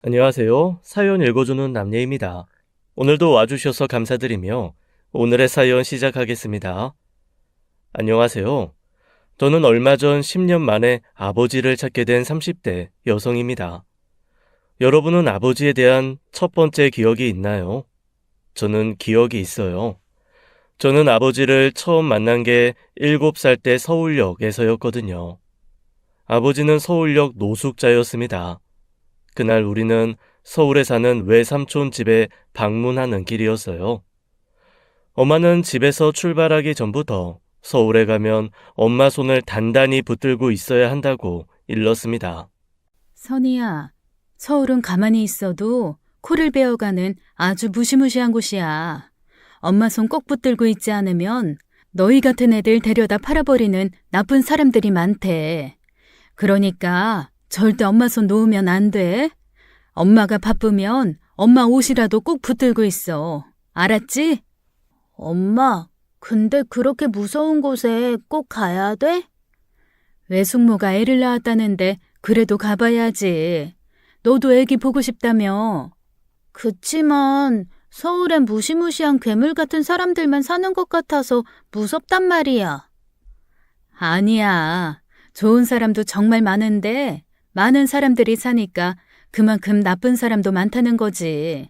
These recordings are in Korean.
안녕하세요. 사연 읽어주는 남예입니다. 오늘도 와주셔서 감사드리며 오늘의 사연 시작하겠습니다. 안녕하세요. 저는 얼마 전 10년 만에 아버지를 찾게 된 30대 여성입니다. 여러분은 아버지에 대한 첫 번째 기억이 있나요? 저는 기억이 있어요. 저는 아버지를 처음 만난 게 7살 때 서울역에서였거든요. 아버지는 서울역 노숙자였습니다. 그날 우리는 서울에 사는 외삼촌 집에 방문하는 길이었어요. 엄마는 집에서 출발하기 전부터 서울에 가면 엄마 손을 단단히 붙들고 있어야 한다고 일렀습니다. 선이야, 서울은 가만히 있어도 코를 베어가는 아주 무시무시한 곳이야. 엄마 손 꼭 붙들고 있지 않으면 너희 같은 애들 데려다 팔아버리는 나쁜 사람들이 많대. 그러니까 절대 엄마 손 놓으면 안 돼. 엄마가 바쁘면 엄마 옷이라도 꼭 붙들고 있어. 알았지? 엄마, 근데 그렇게 무서운 곳에 꼭 가야 돼? 외숙모가 애를 낳았다는데 그래도 가봐야지. 너도 애기 보고 싶다며. 그치만 서울엔 무시무시한 괴물 같은 사람들만 사는 것 같아서 무섭단 말이야. 아니야. 좋은 사람도 정말 많은데 많은 사람들이 사니까 그만큼 나쁜 사람도 많다는 거지.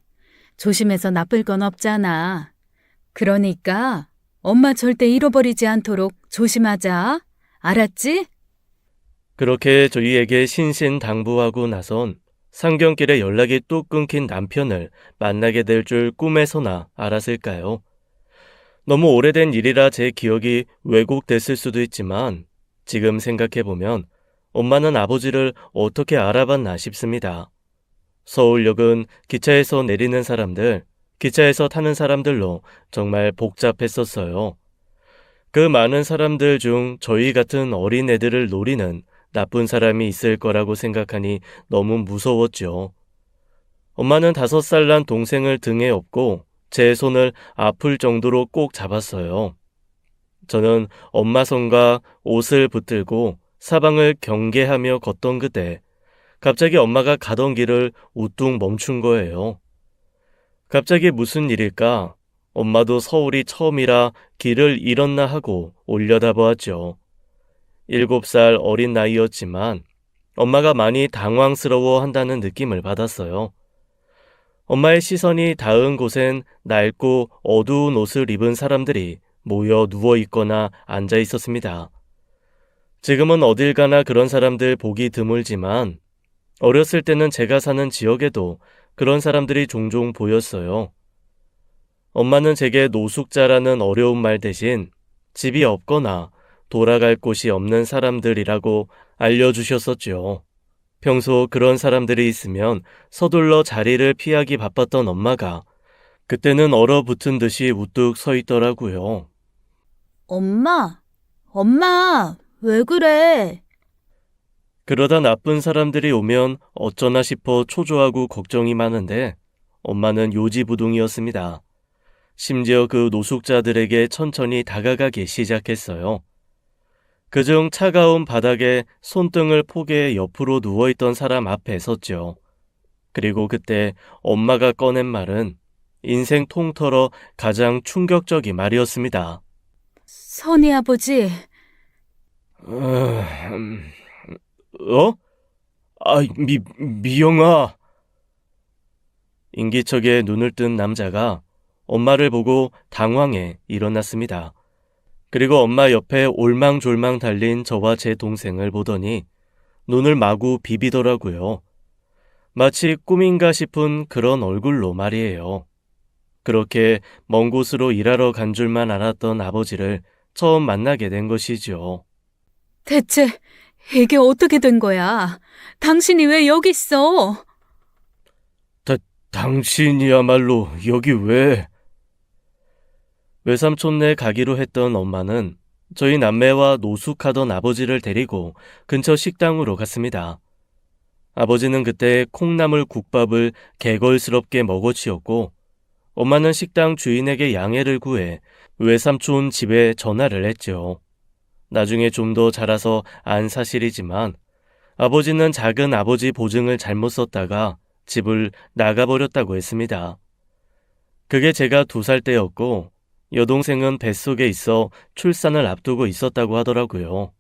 조심해서 나쁠 건 없잖아. 그러니까 엄마 절대 잃어버리지 않도록 조심하자. 알았지? 그렇게 저희에게 신신당부하고 나선 상경길에 연락이 뚝 끊긴 남편을 만나게 될 줄 꿈에서나 알았을까요? 너무 오래된 일이라 제 기억이 왜곡됐을 수도 있지만 지금 생각해보면 엄마는 아버지를 어떻게 알아봤나 싶습니다. 서울역은 기차에서 내리는 사람들, 기차에서 타는 사람들로 정말 복잡했었어요. 그 많은 사람들 중 저희 같은 어린애들을 노리는 나쁜 사람이 있을 거라고 생각하니 너무 무서웠죠. 엄마는 5살 난 동생을 등에 업고 제 손을 아플 정도로 꼭 잡았어요. 저는 엄마 손과 옷을 붙들고 사방을 경계하며 걷던 그때 갑자기 엄마가 가던 길을 우뚝 멈춘 거예요. 갑자기 무슨 일일까? 엄마도 서울이 처음이라 길을 잃었나 하고 올려다보았죠. 7살 어린 나이였지만 엄마가 많이 당황스러워 한다는 느낌을 받았어요. 엄마의 시선이 닿은 곳엔 낡고 어두운 옷을 입은 사람들이 모여 누워 있거나 앉아 있었습니다. 지금은 어딜 가나 그런 사람들 보기 드물지만 어렸을 때는 제가 사는 지역에도 그런 사람들이 종종 보였어요. 엄마는 제게 노숙자라는 어려운 말 대신 집이 없거나 돌아갈 곳이 없는 사람들이라고 알려주셨었죠. 평소 그런 사람들이 있으면 서둘러 자리를 피하기 바빴던 엄마가 그때는 얼어붙은 듯이 우뚝 서 있더라고요. 엄마, 왜 그래? 그러다 나쁜 사람들이 오면 어쩌나 싶어 초조하고 걱정이 많은데 엄마는 요지부동이었습니다. 심지어 그 노숙자들에게 천천히 다가가기 시작했어요. 그중 차가운 바닥에 손등을 포개 옆으로 누워있던 사람 앞에 섰죠. 그리고 그때 엄마가 꺼낸 말은 인생 통틀어 가장 충격적인 말이었습니다. 선희 아버지, 어? 미영아. 인기척에 눈을 뜬 남자가 엄마를 보고 당황해 일어났습니다. 그리고 엄마 옆에 올망졸망 달린 저와 제 동생을 보더니 눈을 마구 비비더라고요. 마치 꿈인가 싶은 그런 얼굴로 말이에요. 그렇게 먼 곳으로 일하러 간 줄만 알았던 아버지를 처음 만나게 된 것이죠. 대체 이게 어떻게 된 거야? 당신이 왜 여기 있어? 당신이야말로 여기 왜? 외삼촌네 가기로 했던 엄마는 저희 남매와 노숙하던 아버지를 데리고 근처 식당으로 갔습니다. 아버지는 그때 콩나물 국밥을 개걸스럽게 먹어치웠고 엄마는 식당 주인에게 양해를 구해 외삼촌 집에 전화를 했죠. 나중에 좀 더 자라서 안 사실이지만 아버지는 작은 아버지 보증을 잘못 썼다가 집을 나가버렸다고 했습니다. 그게 제가 2살 때였고 여동생은 뱃속에 있어 출산을 앞두고 있었다고 하더라고요.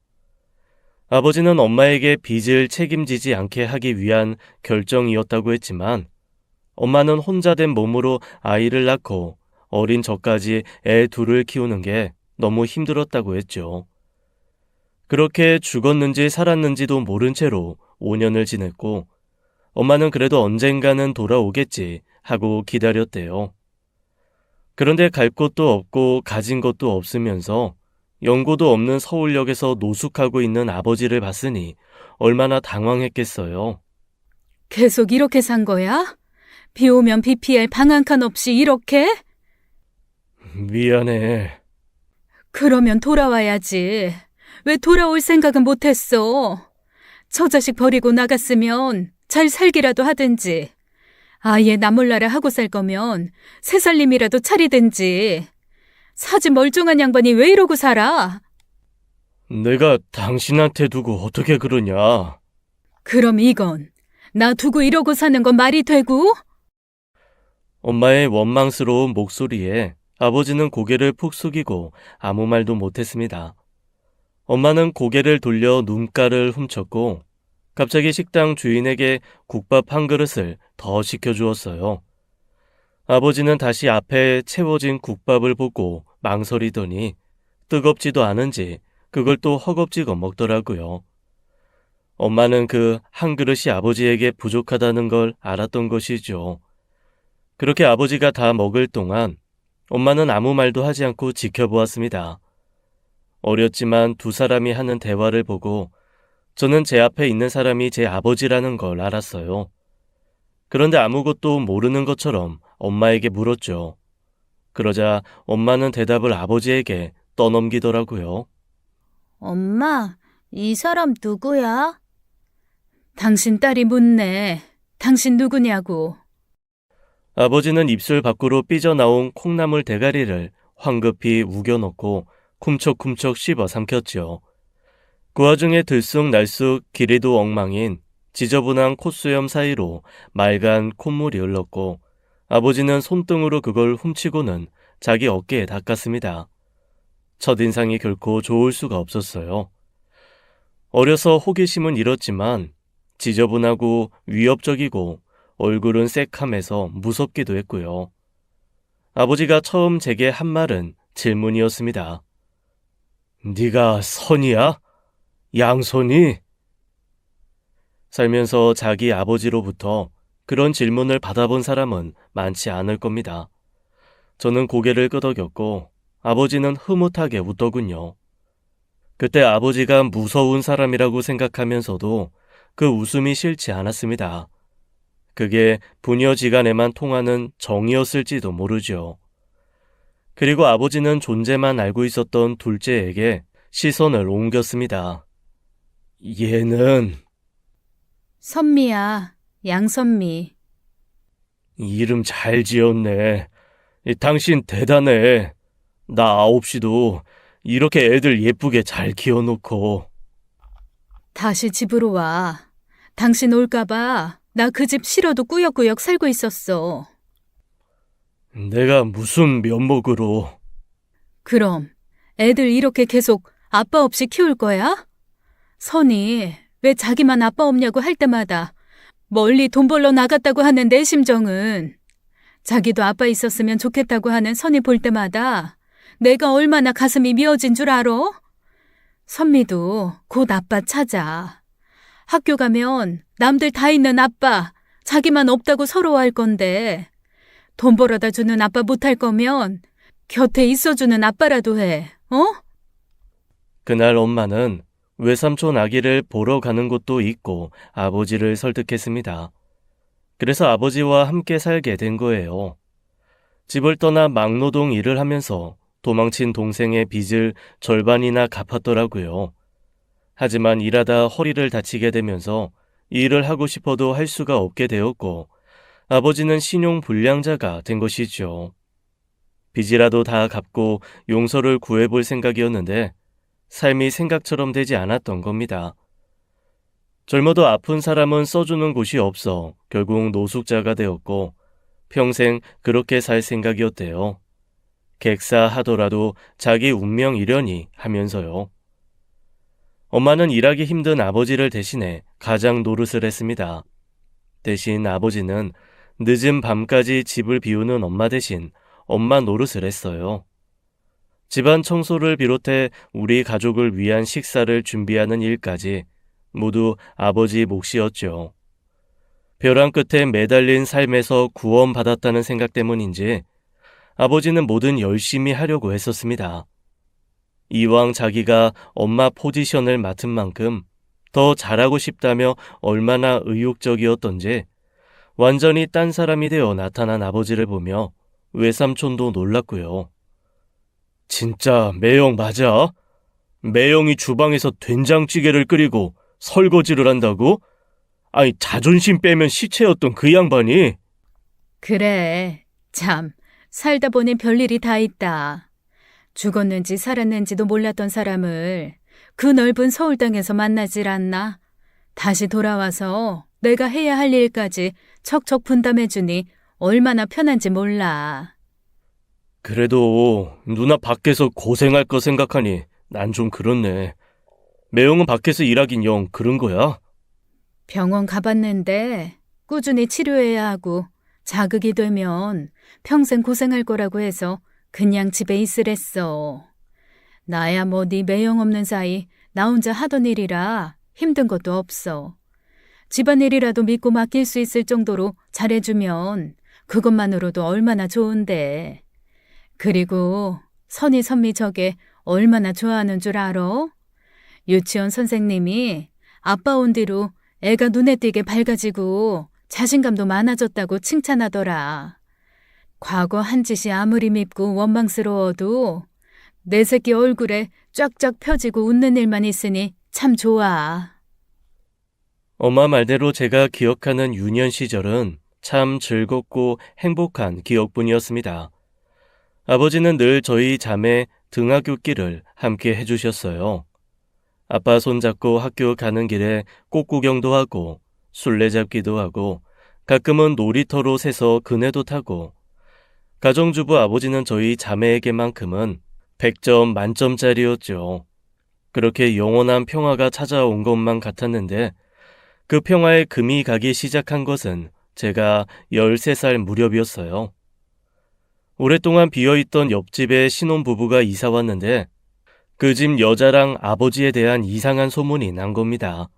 아버지는 엄마에게 빚을 책임지지 않게 하기 위한 결정이었다고 했지만 엄마는 혼자 된 몸으로 아이를 낳고 어린 저까지 애 둘을 키우는 게 너무 힘들었다고 했죠. 그렇게 죽었는지 살았는지도 모른 채로 5년을 지냈고 엄마는 그래도 언젠가는 돌아오겠지 하고 기다렸대요. 그런데 갈 곳도 없고 가진 것도 없으면서 연고도 없는 서울역에서 노숙하고 있는 아버지를 봤으니 얼마나 당황했겠어요. 계속 이렇게 산 거야? 비 오면 비 피할 방 한 칸 없이 이렇게? 미안해. 그러면 돌아와야지. 왜 돌아올 생각은 못했어? 저 자식 버리고 나갔으면 잘 살기라도 하든지. 아예 나 몰라라 하고 살 거면 새 살림이라도 차리든지. 사지 멀쩡한 양반이 왜 이러고 살아? 내가 당신한테 두고 어떻게 그러냐. 그럼 이건 나 두고 이러고 사는 건 말이 되고? 엄마의 원망스러운 목소리에 아버지는 고개를 푹 숙이고 아무 말도 못했습니다. 엄마는 고개를 돌려 눈가를 훔쳤고 갑자기 식당 주인에게 국밥 한 그릇을 더 시켜주었어요. 아버지는 다시 앞에 채워진 국밥을 보고 망설이더니 뜨겁지도 않은지 그걸 또 허겁지겁 먹더라고요. 엄마는 그 한 그릇이 아버지에게 부족하다는 걸 알았던 것이죠. 그렇게 아버지가 다 먹을 동안 엄마는 아무 말도 하지 않고 지켜보았습니다. 어렸지만 2사람이 하는 대화를 보고 저는 제 앞에 있는 사람이 제 아버지라는 걸 알았어요. 그런데 아무것도 모르는 것처럼 엄마에게 물었죠. 그러자 엄마는 대답을 아버지에게 떠넘기더라고요. 엄마, 이 사람 누구야? 당신 딸이 묻네. 당신 누구냐고. 아버지는 입술 밖으로 삐져나온 콩나물 대가리를 황급히 우겨넣고 쿰척쿰척 씹어 삼켰죠. 그 와중에 들쑥날쑥 길이도 엉망인 지저분한 콧수염 사이로 맑은 콧물이 흘렀고 아버지는 손등으로 그걸 훔치고는 자기 어깨에 닦았습니다. 첫인상이 결코 좋을 수가 없었어요. 어려서 호기심은 잃었지만 지저분하고 위협적이고 얼굴은 새카매서 무섭기도 했고요. 아버지가 처음 제게 한 말은 질문이었습니다. 네가 선이야? 양선이? 살면서 자기 아버지로부터 그런 질문을 받아본 사람은 많지 않을 겁니다. 저는 고개를 끄덕였고 아버지는 흐뭇하게 웃더군요. 그때 아버지가 무서운 사람이라고 생각하면서도 그 웃음이 싫지 않았습니다. 그게 부녀지간에만 통하는 정이었을지도 모르죠. 그리고 아버지는 존재만 알고 있었던 둘째에게 시선을 옮겼습니다. 얘는 선미야, 양선미. 이름 잘 지었네. 당신 대단해. 나 9시도 이렇게 애들 예쁘게 잘 키워놓고. 다시 집으로 와. 당신 올까봐 나 그 집 싫어도 꾸역꾸역 살고 있었어. 내가 무슨 면목으로. 그럼 애들 이렇게 계속 아빠 없이 키울 거야? 선이 왜 자기만 아빠 없냐고 할 때마다 멀리 돈 벌러 나갔다고 하는 내 심정은 자기도 아빠 있었으면 좋겠다고 하는 선이 볼 때마다 내가 얼마나 가슴이 미어진 줄 알아? 선미도 곧 아빠 찾아. 학교 가면 남들 다 있는 아빠, 자기만 없다고 서러워할 건데 돈 벌어다 주는 아빠 못할 거면 곁에 있어주는 아빠라도 해, 어? 그날 엄마는 외삼촌 아기를 보러 가는 곳도 있고 아버지를 설득했습니다. 그래서 아버지와 함께 살게 된 거예요. 집을 떠나 막노동 일을 하면서 도망친 동생의 빚을 절반이나 갚았더라고요. 하지만 일하다 허리를 다치게 되면서 일을 하고 싶어도 할 수가 없게 되었고 아버지는 신용불량자가 된 것이죠. 빚이라도 다 갚고 용서를 구해볼 생각이었는데 삶이 생각처럼 되지 않았던 겁니다. 젊어도 아픈 사람은 써주는 곳이 없어 결국 노숙자가 되었고 평생 그렇게 살 생각이었대요. 객사하더라도 자기 운명이려니 하면서요. 엄마는 일하기 힘든 아버지를 대신해 가장 노릇을 했습니다. 대신 아버지는 늦은 밤까지 집을 비우는 엄마 대신 엄마 노릇을 했어요. 집안 청소를 비롯해 우리 가족을 위한 식사를 준비하는 일까지 모두 아버지 몫이었죠. 벼랑 끝에 매달린 삶에서 구원받았다는 생각 때문인지 아버지는 뭐든 열심히 하려고 했었습니다. 이왕 자기가 엄마 포지션을 맡은 만큼 더 잘하고 싶다며 얼마나 의욕적이었던지 완전히 딴 사람이 되어 나타난 아버지를 보며 외삼촌도 놀랐고요. 진짜 매영 맞아? 매영이 주방에서 된장찌개를 끓이고 설거지를 한다고? 아니 자존심 빼면 시체였던 그 양반이? 그래, 참, 살다 보니 별일이 다 있다. 죽었는지 살았는지도 몰랐던 사람을 그 넓은 서울 땅에서 만나질 않나? 다시 돌아와서 내가 해야 할 일까지 척척 분담해주니 얼마나 편한지 몰라. 그래도 누나 밖에서 고생할 거 생각하니 난 좀 그렇네. 매영은 밖에서 일하긴 영 그런 거야? 병원 가봤는데 꾸준히 치료해야 하고 자극이 되면 평생 고생할 거라고 해서 그냥 집에 있으랬어. 나야 뭐 네 매형 없는 사이 나 혼자 하던 일이라 힘든 것도 없어. 집안일이라도 믿고 맡길 수 있을 정도로 잘해주면 그것만으로도 얼마나 좋은데. 그리고 선이 선미 저게 얼마나 좋아하는 줄 알아? 유치원 선생님이 아빠 온 뒤로 애가 눈에 띄게 밝아지고 자신감도 많아졌다고 칭찬하더라. 과거 한 짓이 아무리 밉고 원망스러워도 내 새끼 얼굴에 쫙쫙 펴지고 웃는 일만 있으니 참 좋아. 엄마 말대로 제가 기억하는 유년 시절은 참 즐겁고 행복한 기억뿐이었습니다. 아버지는 늘 저희 자매 등하굣길을 함께 해주셨어요. 아빠 손잡고 학교 가는 길에 꽃구경도 하고 술래잡기도 하고 가끔은 놀이터로 새서 그네도 타고 가정주부 아버지는 저희 자매에게만큼은 100점 만점짜리였죠. 그렇게 영원한 평화가 찾아온 것만 같았는데 그 평화에 금이 가기 시작한 것은 제가 13살 무렵이었어요. 오랫동안 비어있던 옆집에 신혼부부가 이사 왔는데 그 집 여자랑 아버지에 대한 이상한 소문이 난 겁니다.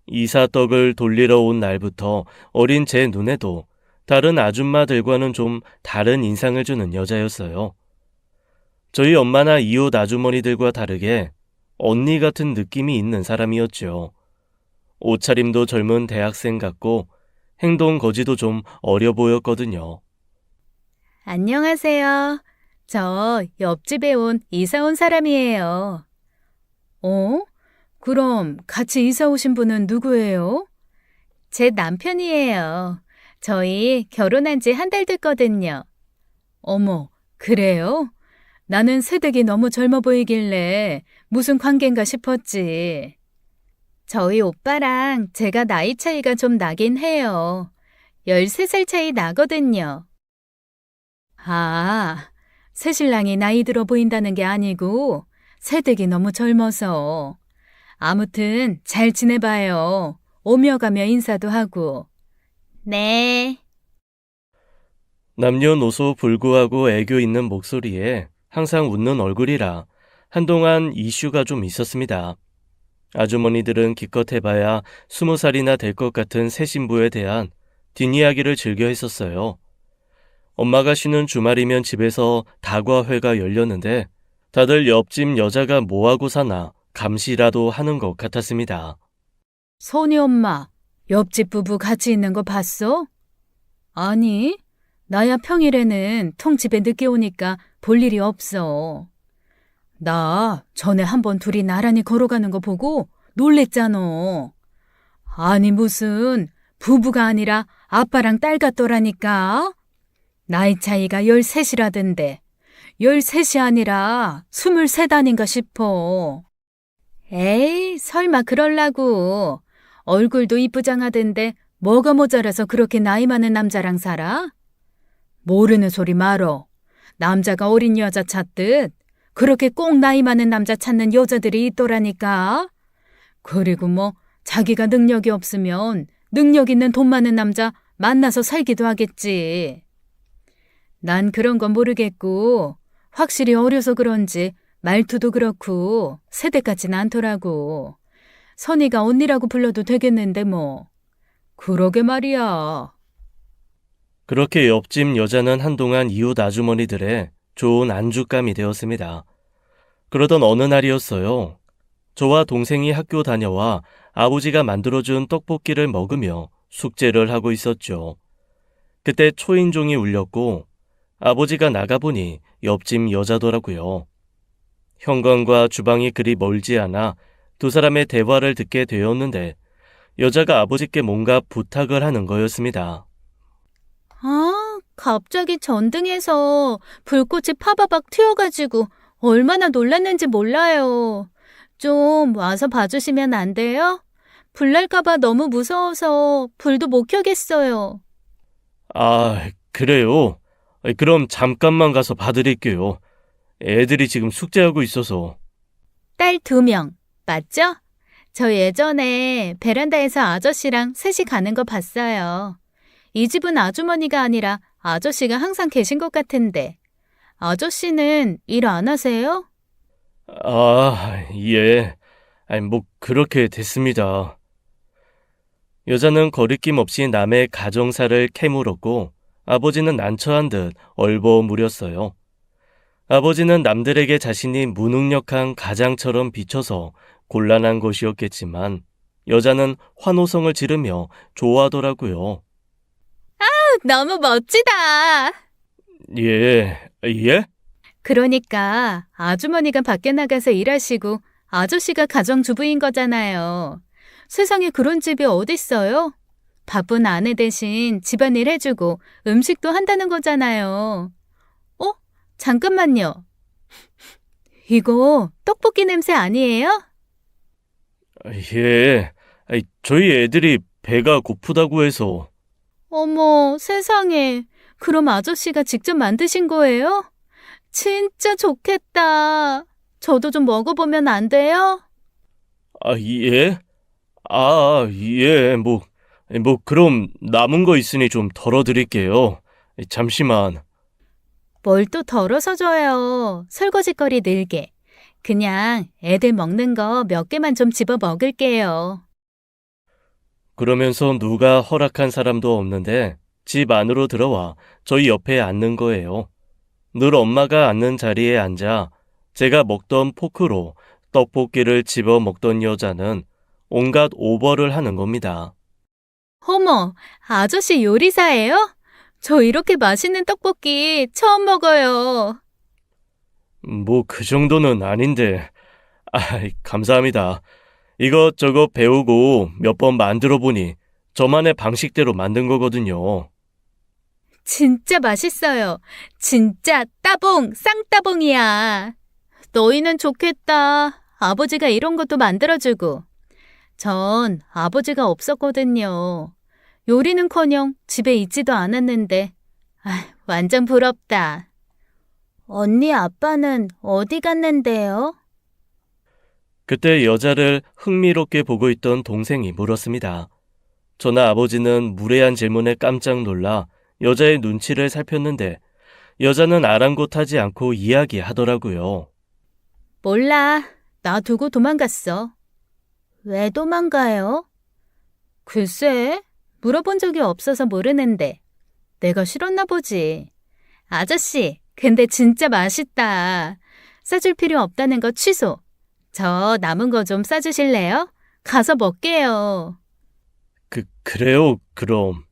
이사떡을 돌리러 온 날부터 어린 제 눈에도 다른 아줌마들과는 좀 다른 인상을 주는 여자였어요. 저희 엄마나 이웃 아주머니들과 다르게 언니 같은 느낌이 있는 사람이었죠. 옷차림도 젊은 대학생 같고 행동 거지도 좀 어려 보였거든요. 안녕하세요. 저 옆집에 이사 온 사람이에요. 어? 그럼 같이 이사 오신 분은 누구예요? 제 남편이에요. 저희 결혼한 지 한 달 됐거든요. 어머, 그래요? 나는 세댁이 너무 젊어 보이길래 무슨 관계인가 싶었지. 저희 오빠랑 제가 나이 차이가 좀 나긴 해요. 13살 차이 나거든요. 아, 새신랑이 나이 들어 보인다는 게 아니고 세댁이 너무 젊어서. 아무튼 잘 지내봐요. 오며 가며 인사도 하고. 네. 남녀노소 불구하고 애교 있는 목소리에 항상 웃는 얼굴이라 한동안 이슈가 좀 있었습니다. 아주머니들은 기껏 해봐야 20살이나 될 것 같은 새 신부에 대한 뒷이야기를 즐겨 했었어요. 엄마가 쉬는 주말이면 집에서 다과회가 열렸는데 다들 옆집 여자가 뭐하고 사나 감시라도 하는 것 같았습니다. 선희 엄마, 옆집 부부 같이 있는 거 봤어? 아니, 나야 평일에는 통 집에 늦게 오니까 볼 일이 없어. 나 전에 한번 둘이 나란히 걸어가는 거 보고 놀랬잖아. 아니 무슨 부부가 아니라 아빠랑 딸 같더라니까. 나이 차이가 13이라던데 13이 아니라 23 아닌가 싶어. 에이 설마 그럴라고. 얼굴도 이쁘장하던데 뭐가 모자라서 그렇게 나이 많은 남자랑 살아? 모르는 소리 말어. 남자가 어린 여자 찾듯 그렇게 꼭 나이 많은 남자 찾는 여자들이 있더라니까. 그리고 뭐 자기가 능력이 없으면 능력 있는 돈 많은 남자 만나서 살기도 하겠지. 난 그런 건 모르겠고 확실히 어려서 그런지 말투도 그렇고 세대 같진 않더라고. 선이가 언니라고 불러도 되겠는데 뭐. 그러게 말이야. 그렇게 옆집 여자는 한동안 이웃 아주머니들의 좋은 안주감이 되었습니다. 그러던 어느 날이었어요. 저와 동생이 학교 다녀와 아버지가 만들어준 떡볶이를 먹으며 숙제를 하고 있었죠. 그때 초인종이 울렸고 아버지가 나가보니 옆집 여자더라고요. 현관과 주방이 그리 멀지 않아 두 사람의 대화를 듣게 되었는데 여자가 아버지께 뭔가 부탁을 하는 거였습니다. 아, 갑자기 전등에서 불꽃이 파바박 튀어가지고 얼마나 놀랐는지 몰라요. 좀 와서 봐주시면 안 돼요? 불 날까봐 너무 무서워서 불도 못 켜겠어요. 아, 그래요? 그럼 잠깐만 가서 봐드릴게요. 애들이 지금 숙제하고 있어서. 딸 2명, 맞죠? 저 예전에 베란다에서 아저씨랑 셋이 가는 거 봤어요. 이 집은 아주머니가 아니라 아저씨가 항상 계신 것 같은데. 아저씨는 일 안 하세요? 아, 예. 뭐 그렇게 됐습니다. 여자는 거리낌 없이 남의 가정사를 캐물었고 아버지는 난처한 듯 얼버무렸어요. 아버지는 남들에게 자신이 무능력한 가장처럼 비춰서 곤란한 것이었겠지만 여자는 환호성을 지르며 좋아하더라고요. 너무 멋지다. 예, 예? 그러니까 아주머니가 밖에 나가서 일하시고 아저씨가 가정주부인 거잖아요. 세상에 그런 집이 어딨어요? 바쁜 아내 대신 집안일 해주고 음식도 한다는 거잖아요. 어? 잠깐만요. 이거 떡볶이 냄새 아니에요? 예. 저희 애들이 배가 고프다고 해서. 어머, 세상에. 그럼 아저씨가 직접 만드신 거예요? 진짜 좋겠다. 저도 좀 먹어보면 안 돼요? 아, 예? 아, 예. 그럼 남은 거 있으니 좀 덜어드릴게요. 잠시만. 뭘 또 덜어서 줘요. 설거지거리 늘게. 그냥 애들 먹는 거 몇 개만 좀 집어 먹을게요. 그러면서 누가 허락한 사람도 없는데 집 안으로 들어와 저희 옆에 앉는 거예요. 늘 엄마가 앉는 자리에 앉아 제가 먹던 포크로 떡볶이를 집어 먹던 여자는 온갖 오버를 하는 겁니다. 어머, 아저씨 요리사예요? 저 이렇게 맛있는 떡볶이 처음 먹어요. 뭐 그 정도는 아닌데. 아, 감사합니다. 이것저것 배우고 몇 번 만들어 보니 저만의 방식대로 만든 거거든요. 진짜 맛있어요. 진짜 따봉, 쌍따봉이야. 너희는 좋겠다. 아버지가 이런 것도 만들어주고. 전 아버지가 없었거든요. 요리는커녕 집에 있지도 않았는데. 완전 부럽다. 언니 아빠는 어디 갔는데요? 그때 여자를 흥미롭게 보고 있던 동생이 물었습니다. 저나 아버지는 무례한 질문에 깜짝 놀라 여자의 눈치를 살폈는데 여자는 아랑곳하지 않고 이야기하더라고요. 몰라. 나 두고 도망갔어. 왜 도망가요? 글쎄, 물어본 적이 없어서 모르는데. 내가 싫었나 보지. 아저씨, 근데 진짜 맛있다. 싸줄 필요 없다는 거 취소. 저 남은 거 좀 싸주실래요? 가서 먹게요. 그래요, 그럼.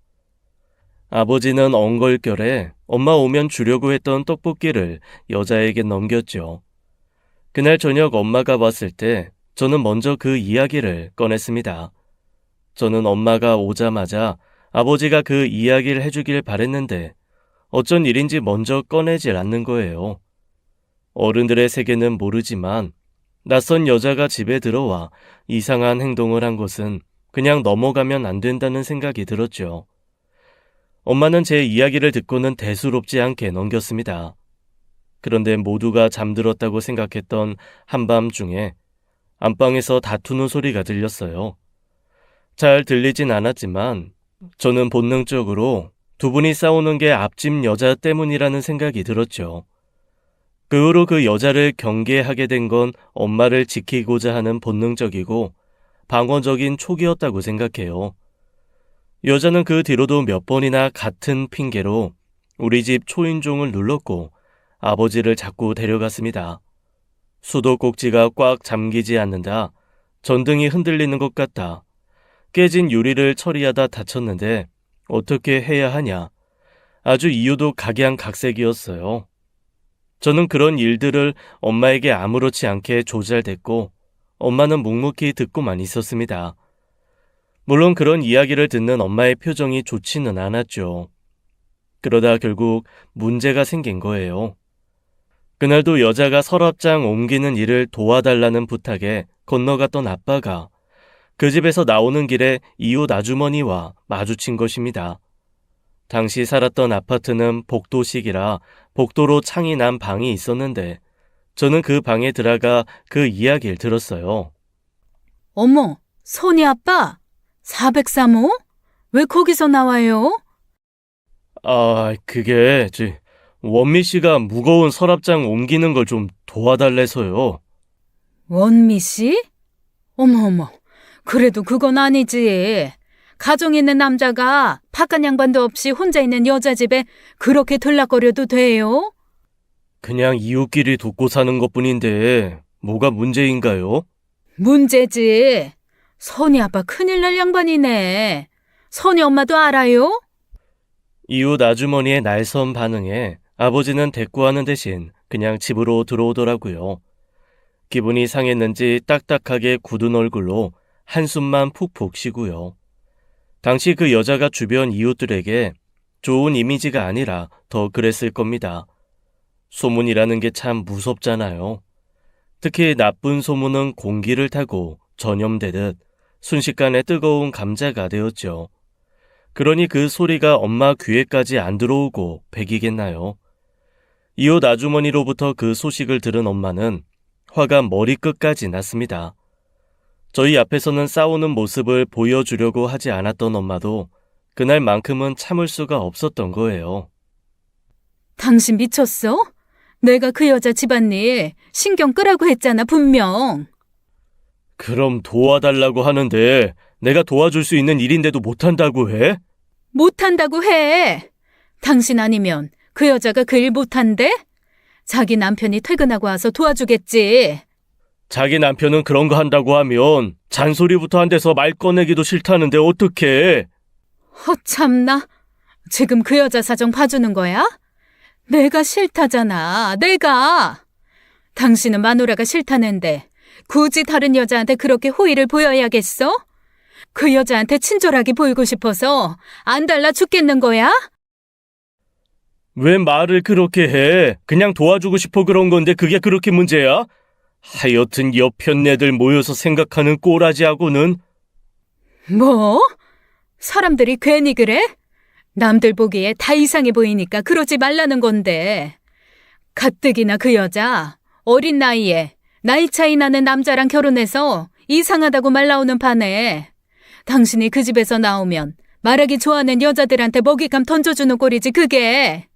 아버지는 엉걸결에 엄마 오면 주려고 했던 떡볶이를 여자에게 넘겼죠. 그날 저녁 엄마가 왔을 때 저는 먼저 그 이야기를 꺼냈습니다. 저는 엄마가 오자마자 아버지가 그 이야기를 해주길 바랬는데 어쩐 일인지 먼저 꺼내질 않는 거예요. 어른들의 세계는 모르지만 낯선 여자가 집에 들어와 이상한 행동을 한 것은 그냥 넘어가면 안 된다는 생각이 들었죠. 엄마는 제 이야기를 듣고는 대수롭지 않게 넘겼습니다. 그런데 모두가 잠들었다고 생각했던 한밤중에 안방에서 다투는 소리가 들렸어요. 잘 들리진 않았지만 저는 본능적으로 두 분이 싸우는 게 앞집 여자 때문이라는 생각이 들었죠. 그 후로 그 여자를 경계하게 된 건 엄마를 지키고자 하는 본능적이고 방어적인 촉이었다고 생각해요. 여자는 그 뒤로도 몇 번이나 같은 핑계로 우리 집 초인종을 눌렀고 아버지를 자꾸 데려갔습니다. 수도꼭지가 꽉 잠기지 않는다. 전등이 흔들리는 것 같다. 깨진 유리를 처리하다 다쳤는데 어떻게 해야 하냐. 아주 이유도 각양각색이었어요. 저는 그런 일들을 엄마에게 아무렇지 않게 조잘댔고 엄마는 묵묵히 듣고만 있었습니다. 물론 그런 이야기를 듣는 엄마의 표정이 좋지는 않았죠. 그러다 결국 문제가 생긴 거예요. 그날도 여자가 서랍장 옮기는 일을 도와달라는 부탁에 건너갔던 아빠가 그 집에서 나오는 길에 이웃 아주머니와 마주친 것입니다. 당시 살았던 아파트는 복도식이라 복도로 창이 난 방이 있었는데 저는 그 방에 들어가 그 이야기를 들었어요. 어머, 선희 아빠? 403호? 왜 거기서 나와요? 그게 원미 씨가 무거운 서랍장 옮기는 걸 좀 도와달래서요. 원미 씨? 어머, 그래도 그건 아니지. 가정 있는 남자가 바깥 양반도 없이 혼자 있는 여자 집에 그렇게 들락거려도 돼요? 그냥 이웃끼리 돕고 사는 것뿐인데 뭐가 문제인가요? 문제지. 선희 아빠 큰일 날 양반이네. 선희 엄마도 알아요? 이웃 아주머니의 날선 반응에 아버지는 대꾸하는 대신 그냥 집으로 들어오더라고요. 기분이 상했는지 딱딱하게 굳은 얼굴로 한숨만 푹푹 쉬고요. 당시 그 여자가 주변 이웃들에게 좋은 이미지가 아니라 더 그랬을 겁니다. 소문이라는 게 참 무섭잖아요. 특히 나쁜 소문은 공기를 타고 전염되듯 순식간에 뜨거운 감자가 되었죠. 그러니 그 소리가 엄마 귀에까지 안 들어오고 백이겠나요? 이웃 아주머니로부터 그 소식을 들은 엄마는 화가 머리끝까지 났습니다. 저희 앞에서는 싸우는 모습을 보여주려고 하지 않았던 엄마도 그날만큼은 참을 수가 없었던 거예요. 당신 미쳤어? 내가 그 여자 집안일 신경 끄라고 했잖아, 분명. 그럼 도와달라고 하는데 내가 도와줄 수 있는 일인데도 못한다고 해? 못한다고 해. 당신 아니면 그 여자가 그 일 못한대? 자기 남편이 퇴근하고 와서 도와주겠지. 자기 남편은 그런 거 한다고 하면 잔소리부터 한 데서 말 꺼내기도 싫다는데 어떡해? 허참나. 지금 그 여자 사정 봐주는 거야? 내가 싫다잖아, 내가. 당신은 마누라가 싫다는데 굳이 다른 여자한테 그렇게 호의를 보여야겠어? 그 여자한테 친절하게 보이고 싶어서 안 달라 죽겠는 거야? 왜 말을 그렇게 해? 그냥 도와주고 싶어 그런 건데 그게 그렇게 문제야? 하여튼 여편네들 모여서 생각하는 꼬라지하고는. 뭐? 사람들이 괜히 그래? 남들 보기에 다 이상해 보이니까 그러지 말라는 건데. 가뜩이나 그 여자 어린 나이에 나이 차이 나는 남자랑 결혼해서 이상하다고 말 나오는 판에 당신이 그 집에서 나오면 말하기 좋아하는 여자들한테 먹잇감 던져주는 꼴이지 그게.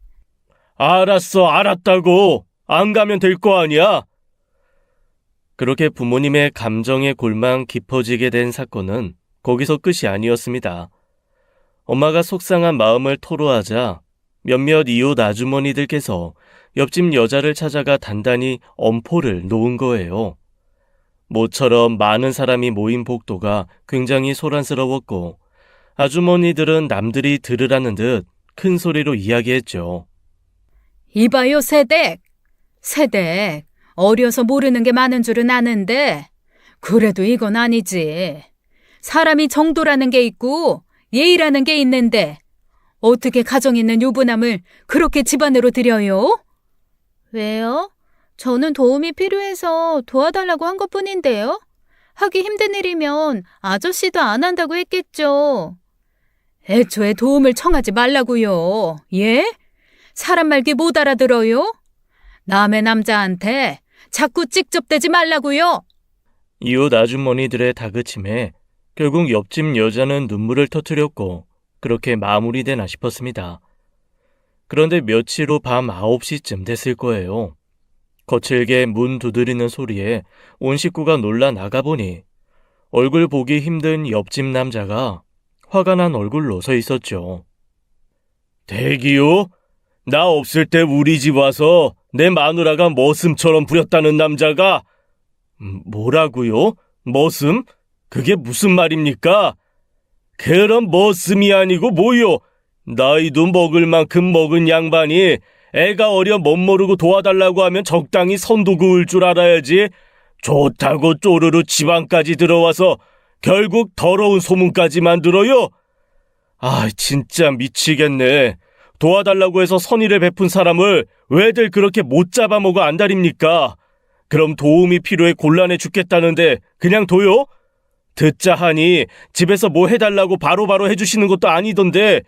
알았어, 알았다고. 안 가면 될 거 아니야? 그렇게 부모님의 감정의 골망 깊어지게 된 사건은 거기서 끝이 아니었습니다. 엄마가 속상한 마음을 토로하자 몇몇 이웃 아주머니들께서 옆집 여자를 찾아가 단단히 엄포를 놓은 거예요. 모처럼 많은 사람이 모인 복도가 굉장히 소란스러웠고 아주머니들은 남들이 들으라는 듯 큰 소리로 이야기했죠. 이봐요, 새댁. 새댁, 어려서 모르는 게 많은 줄은 아는데 그래도 이건 아니지. 사람이 정도라는 게 있고 예의라는 게 있는데 어떻게 가정 있는 유부남을 그렇게 집안으로 들여요? 왜요? 저는 도움이 필요해서 도와달라고 한 것뿐인데요. 하기 힘든 일이면 아저씨도 안 한다고 했겠죠. 애초에 도움을 청하지 말라고요. 예? 사람 말귀 못 알아들어요? 남의 남자한테 자꾸 찍접대지 말라고요. 이웃 아주머니들의 다그침에 결국 옆집 여자는 눈물을 터뜨렸고 그렇게 마무리되나 싶었습니다. 그런데 며칠 후 밤 9시쯤 됐을 거예요. 거칠게 문 두드리는 소리에 온 식구가 놀라 나가보니 얼굴 보기 힘든 옆집 남자가 화가 난 얼굴로 서 있었죠. 대기요? 나 없을 때 우리 집 와서 내 마누라가 머슴처럼 부렸다는 남자가 뭐라고요? 머슴? 그게 무슨 말입니까? 그럼 머슴이 아니고 뭐요? 나이도 먹을 만큼 먹은 양반이 애가 어려 멋모르고 도와달라고 하면 적당히 선도 그을 줄 알아야지. 좋다고 쪼르르 지방까지 들어와서 결국 더러운 소문까지 만들어요. 아, 진짜 미치겠네. 도와달라고 해서 선의를 베푼 사람을 왜들 그렇게 못 잡아먹어 안달입니까? 그럼 도움이 필요해 곤란해 죽겠다는데 그냥 둬요? 듣자 하니 집에서 뭐 해달라고 바로바로 해주시는 것도 아니던데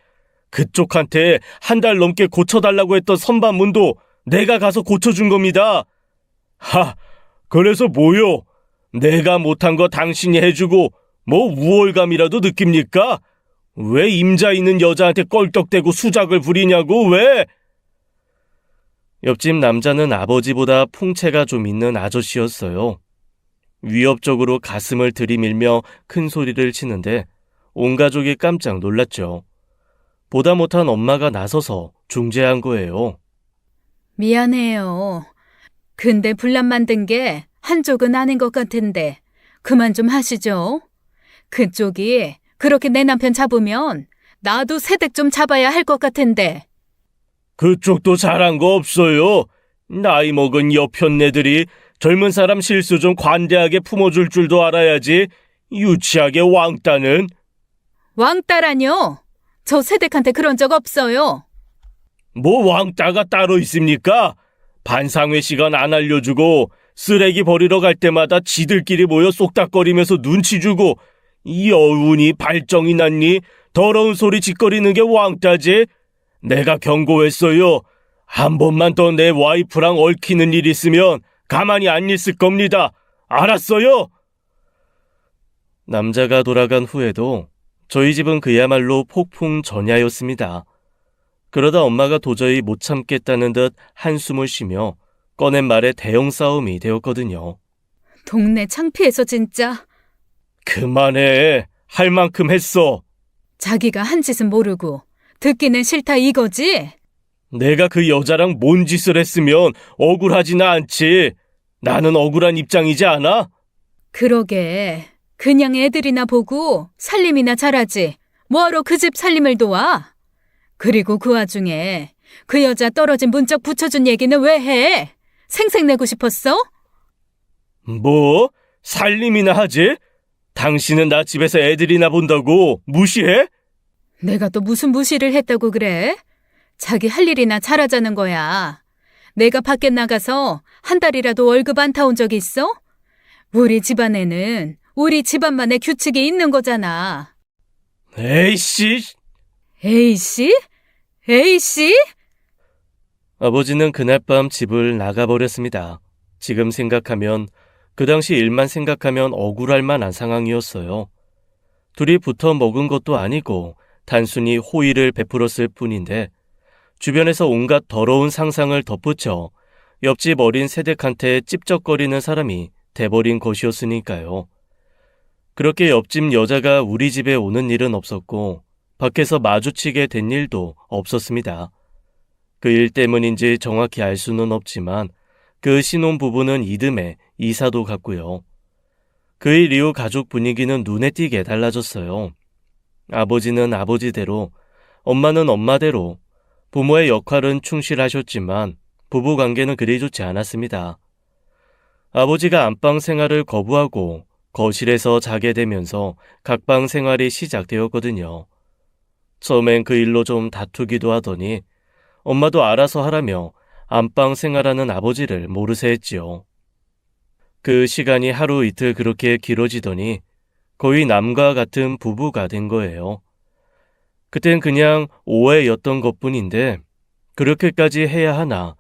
그쪽한테 한 달 넘게 고쳐달라고 했던 선반문도 내가 가서 고쳐준 겁니다. 하, 그래서 뭐요? 내가 못한 거 당신이 해주고 뭐 우월감이라도 느낍니까? 왜 임자 있는 여자한테 껄떡대고 수작을 부리냐고 왜? 옆집 남자는 아버지보다 풍채가 좀 있는 아저씨였어요. 위협적으로 가슴을 들이밀며 큰 소리를 치는데 온 가족이 깜짝 놀랐죠. 보다 못한 엄마가 나서서 중재한 거예요. 미안해요. 근데 분란 만든 게 한쪽은 아닌 것 같은데 그만 좀 하시죠. 그쪽이 그렇게 내 남편 잡으면 나도 새댁 좀 잡아야 할 것 같은데. 그쪽도 잘한 거 없어요. 나이 먹은 여편네들이 젊은 사람 실수 좀 관대하게 품어줄 줄도 알아야지. 유치하게 왕따는. 왕따라뇨? 저 새댁한테 그런 적 없어요. 뭐 왕따가 따로 있습니까? 반상회 시간 안 알려주고 쓰레기 버리러 갈 때마다 지들끼리 모여 쏙닥거리면서 눈치 주고 이 여운이 발정이 났니? 더러운 소리 짓거리는 게 왕따지? 내가 경고했어요. 한 번만 더 내 와이프랑 얽히는 일 있으면 가만히 안 있을 겁니다. 알았어요? 남자가 돌아간 후에도 저희 집은 그야말로 폭풍 전야였습니다. 그러다 엄마가 도저히 못 참겠다는 듯 한숨을 쉬며 꺼낸 말에 대형 싸움이 되었거든요. 동네 창피해서 진짜. 그만해. 할 만큼 했어. 자기가 한 짓은 모르고 듣기는 싫다 이거지? 내가 그 여자랑 뭔 짓을 했으면 억울하지는 않지. 나는 억울한 입장이지 않아? 그러게. 그냥 애들이나 보고 살림이나 잘하지. 뭐하러 그 집 살림을 도와? 그리고 그 와중에 그 여자 떨어진 문짝 붙여준 얘기는 왜 해? 생색내고 싶었어? 뭐? 살림이나 하지? 당신은 나 집에서 애들이나 본다고 무시해? 내가 또 무슨 무시를 했다고 그래? 자기 할 일이나 잘하자는 거야. 내가 밖에 나가서 한 달이라도 월급 안 타온 적 있어? 우리 집안에는 우리 집안만의 규칙이 있는 거잖아. 에이씨! 에이씨? 에이씨? 아버지는 그날 밤 집을 나가버렸습니다. 지금 생각하면 그 당시 일만 생각하면 억울할 만한 상황이었어요. 둘이 붙어 먹은 것도 아니고 단순히 호의를 베풀었을 뿐인데 주변에서 온갖 더러운 상상을 덧붙여 옆집 어린 새댁한테 찝쩍거리는 사람이 돼버린 것이었으니까요. 그렇게 옆집 여자가 우리 집에 오는 일은 없었고 밖에서 마주치게 된 일도 없었습니다. 그 일 때문인지 정확히 알 수는 없지만 그 신혼부부는 이듬해 이사도 갔고요. 그 일 이후 가족 분위기는 눈에 띄게 달라졌어요. 아버지는 아버지대로, 엄마는 엄마대로 부모의 역할은 충실하셨지만 부부관계는 그리 좋지 않았습니다. 아버지가 안방 생활을 거부하고 거실에서 자게 되면서 각방 생활이 시작되었거든요. 처음엔 그 일로 좀 다투기도 하더니 엄마도 알아서 하라며 안방 생활하는 아버지를 모르쇠 했지요. 그 시간이 하루 이틀 그렇게 길어지더니 거의 남과 같은 부부가 된 거예요. 그땐 그냥 오해였던 것뿐인데 그렇게까지 해야 하나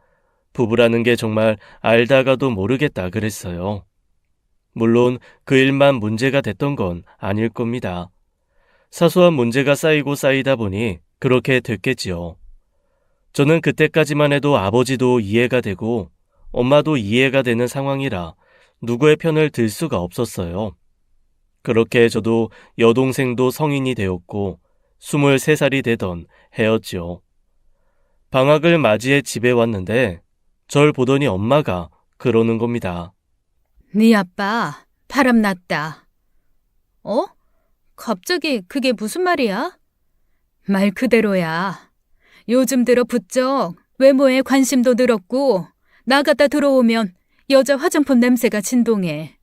부부라는 게 정말 알다가도 모르겠다 그랬어요. 물론 그 일만 문제가 됐던 건 아닐 겁니다. 사소한 문제가 쌓이고 쌓이다 보니 그렇게 됐겠지요. 저는 그때까지만 해도 아버지도 이해가 되고 엄마도 이해가 되는 상황이라 누구의 편을 들 수가 없었어요. 그렇게 저도 여동생도 성인이 되었고 23살이 되던 해였지요. 방학을 맞이해 집에 왔는데 절 보더니 엄마가 그러는 겁니다. 네 아빠 바람 났다. 어? 갑자기 그게 무슨 말이야? 말 그대로야. 요즘 들어 부쩍 외모에 관심도 늘었고 나갔다 들어오면 여자 화장품 냄새가 진동해.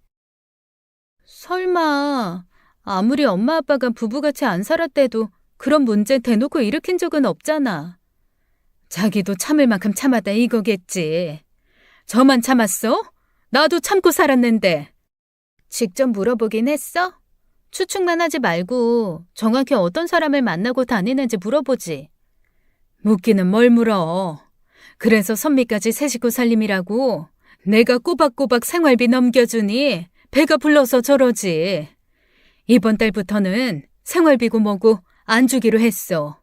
설마 아무리 엄마 아빠가 부부같이 안 살았대도 그런 문제 대놓고 일으킨 적은 없잖아. 자기도 참을 만큼 참았다 이거겠지. 저만 참았어? 나도 참고 살았는데. 직접 물어보긴 했어? 추측만 하지 말고 정확히 어떤 사람을 만나고 다니는지 물어보지. 묻기는 뭘 물어. 그래서 선미까지 새 식구 살림이라고 내가 꼬박꼬박 생활비 넘겨주니 배가 불러서 저러지. 이번 달부터는 생활비고 뭐고 안 주기로 했어.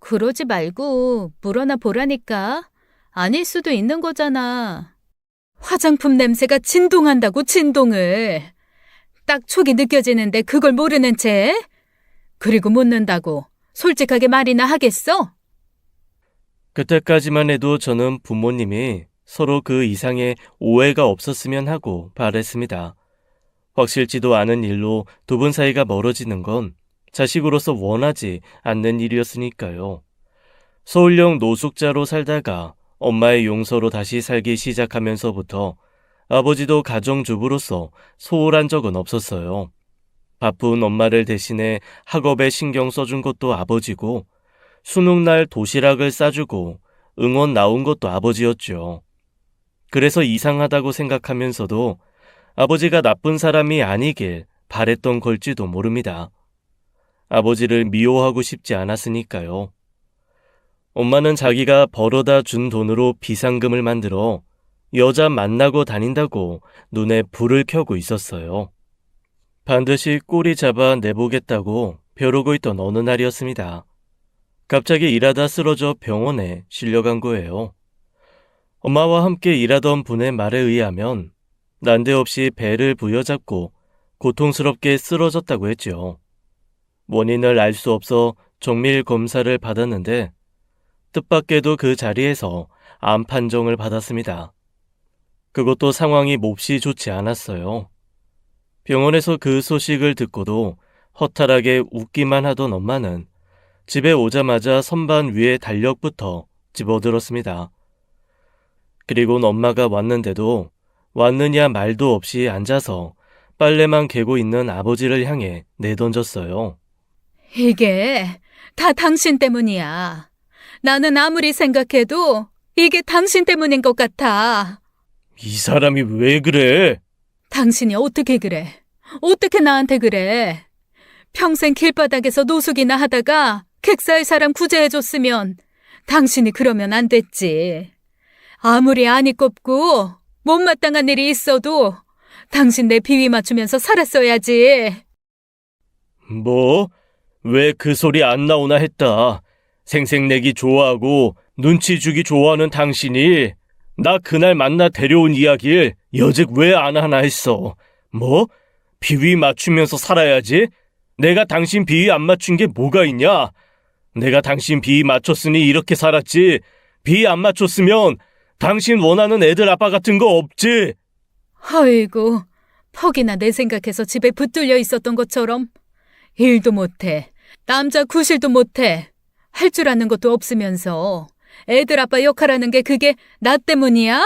그러지 말고 물어나 보라니까. 아닐 수도 있는 거잖아. 화장품 냄새가 진동한다고 진동을. 딱 촉이 느껴지는데 그걸 모르는 채? 그리고 묻는다고 솔직하게 말이나 하겠어? 그때까지만 해도 저는 부모님이 서로 그 이상의 오해가 없었으면 하고 바랬습니다. 확실지도 않은 일로 두 분 사이가 멀어지는 건 자식으로서 원하지 않는 일이었으니까요. 서울역 노숙자로 살다가 엄마의 용서로 다시 살기 시작하면서부터 아버지도 가정주부로서 소홀한 적은 없었어요. 바쁜 엄마를 대신해 학업에 신경 써준 것도 아버지고 수능날 도시락을 싸주고 응원 나온 것도 아버지였죠. 그래서 이상하다고 생각하면서도 아버지가 나쁜 사람이 아니길 바랬던 걸지도 모릅니다. 아버지를 미워하고 싶지 않았으니까요. 엄마는 자기가 벌어다 준 돈으로 비상금을 만들어 여자 만나고 다닌다고 눈에 불을 켜고 있었어요. 반드시 꼬리 잡아 내보겠다고 벼르고 있던 어느 날이었습니다. 갑자기 일하다 쓰러져 병원에 실려간 거예요. 엄마와 함께 일하던 분의 말에 의하면 난데없이 배를 부여잡고 고통스럽게 쓰러졌다고 했죠. 원인을 알 수 없어 정밀 검사를 받았는데 뜻밖에도 그 자리에서 암 판정을 받았습니다. 그것도 상황이 몹시 좋지 않았어요. 병원에서 그 소식을 듣고도 허탈하게 웃기만 하던 엄마는 집에 오자마자 선반 위에 달력부터 집어들었습니다. 그리곤 엄마가 왔는데도 왔느냐 말도 없이 앉아서 빨래만 개고 있는 아버지를 향해 내던졌어요. 이게 다 당신 때문이야. 나는 아무리 생각해도 이게 당신 때문인 것 같아. 이 사람이 왜 그래? 당신이 어떻게 그래? 어떻게 나한테 그래? 평생 길바닥에서 노숙이나 하다가 객사할 사람 구제해줬으면 당신이 그러면 안 됐지. 아무리 안이 꼽고 못마땅한 일이 있어도 당신 내 비위 맞추면서 살았어야지. 뭐? 왜 그 소리 안 나오나 했다. 생색내기 좋아하고 눈치 주기 좋아하는 당신이 나 그날 만나 데려온 이야기를 여직 왜 안 하나 했어. 뭐? 비위 맞추면서 살아야지? 내가 당신 비위 안 맞춘 게 뭐가 있냐? 내가 당신 비위 맞췄으니 이렇게 살았지. 비위 안 맞췄으면 당신 원하는 애들 아빠 같은 거 없지? 아이고, 퍽이나 내 생각해서 집에 붙들려 있었던 것처럼 일도 못해, 남자 구실도 못해, 할 줄 아는 것도 없으면서 애들 아빠 역할하는 게 그게 나 때문이야?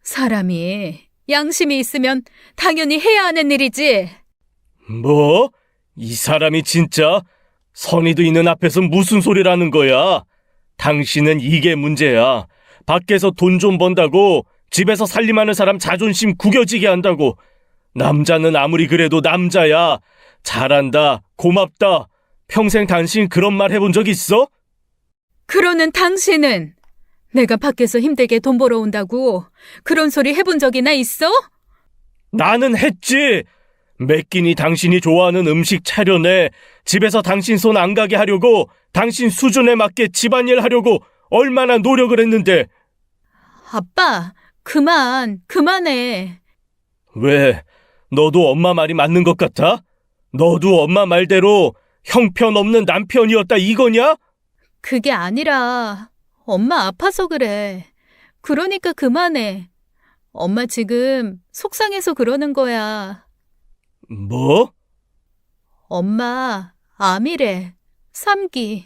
사람이 양심이 있으면 당연히 해야 하는 일이지. 뭐? 이 사람이 진짜 선의도 있는 앞에서 무슨 소리라는 거야? 당신은 이게 문제야. 밖에서 돈 좀 번다고 집에서 살림하는 사람 자존심 구겨지게 한다고. 남자는 아무리 그래도 남자야. 잘한다, 고맙다. 평생 당신 그런 말 해본 적 있어? 그러는 당신은 내가 밖에서 힘들게 돈 벌어온다고 그런 소리 해본 적이나 있어? 나는 했지. 매 끼니 당신이 좋아하는 음식 차려내. 집에서 당신 손 안 가게 하려고, 당신 수준에 맞게 집안일 하려고 얼마나 노력을 했는데. 아빠, 그만해. 왜? 너도 엄마 말이 맞는 것 같아? 너도 엄마 말대로 형편없는 남편이었다 이거냐? 그게 아니라 엄마 아파서 그래. 그러니까 그만해. 엄마 지금 속상해서 그러는 거야. 뭐? 엄마 암이래. 3기.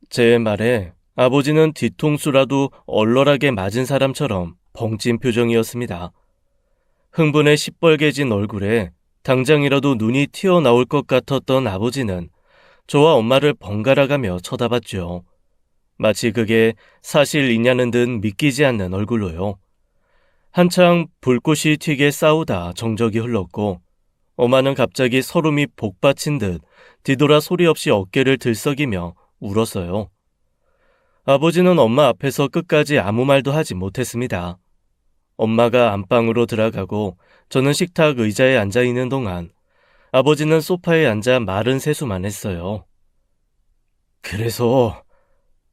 제 말에 아버지는 뒤통수라도 얼얼하게 맞은 사람처럼 벙찐 표정이었습니다. 흥분에 시뻘개진 얼굴에 당장이라도 눈이 튀어나올 것 같았던 아버지는 저와 엄마를 번갈아가며 쳐다봤죠. 마치 그게 사실이냐는 듯 믿기지 않는 얼굴로요. 한창 불꽃이 튀게 싸우다 정적이 흘렀고, 엄마는 갑자기 서름이 복받친 듯 뒤돌아 소리 없이 어깨를 들썩이며 울었어요. 아버지는 엄마 앞에서 끝까지 아무 말도 하지 못했습니다. 엄마가 안방으로 들어가고 저는 식탁 의자에 앉아있는 동안 아버지는 소파에 앉아 마른 세수만 했어요. 그래서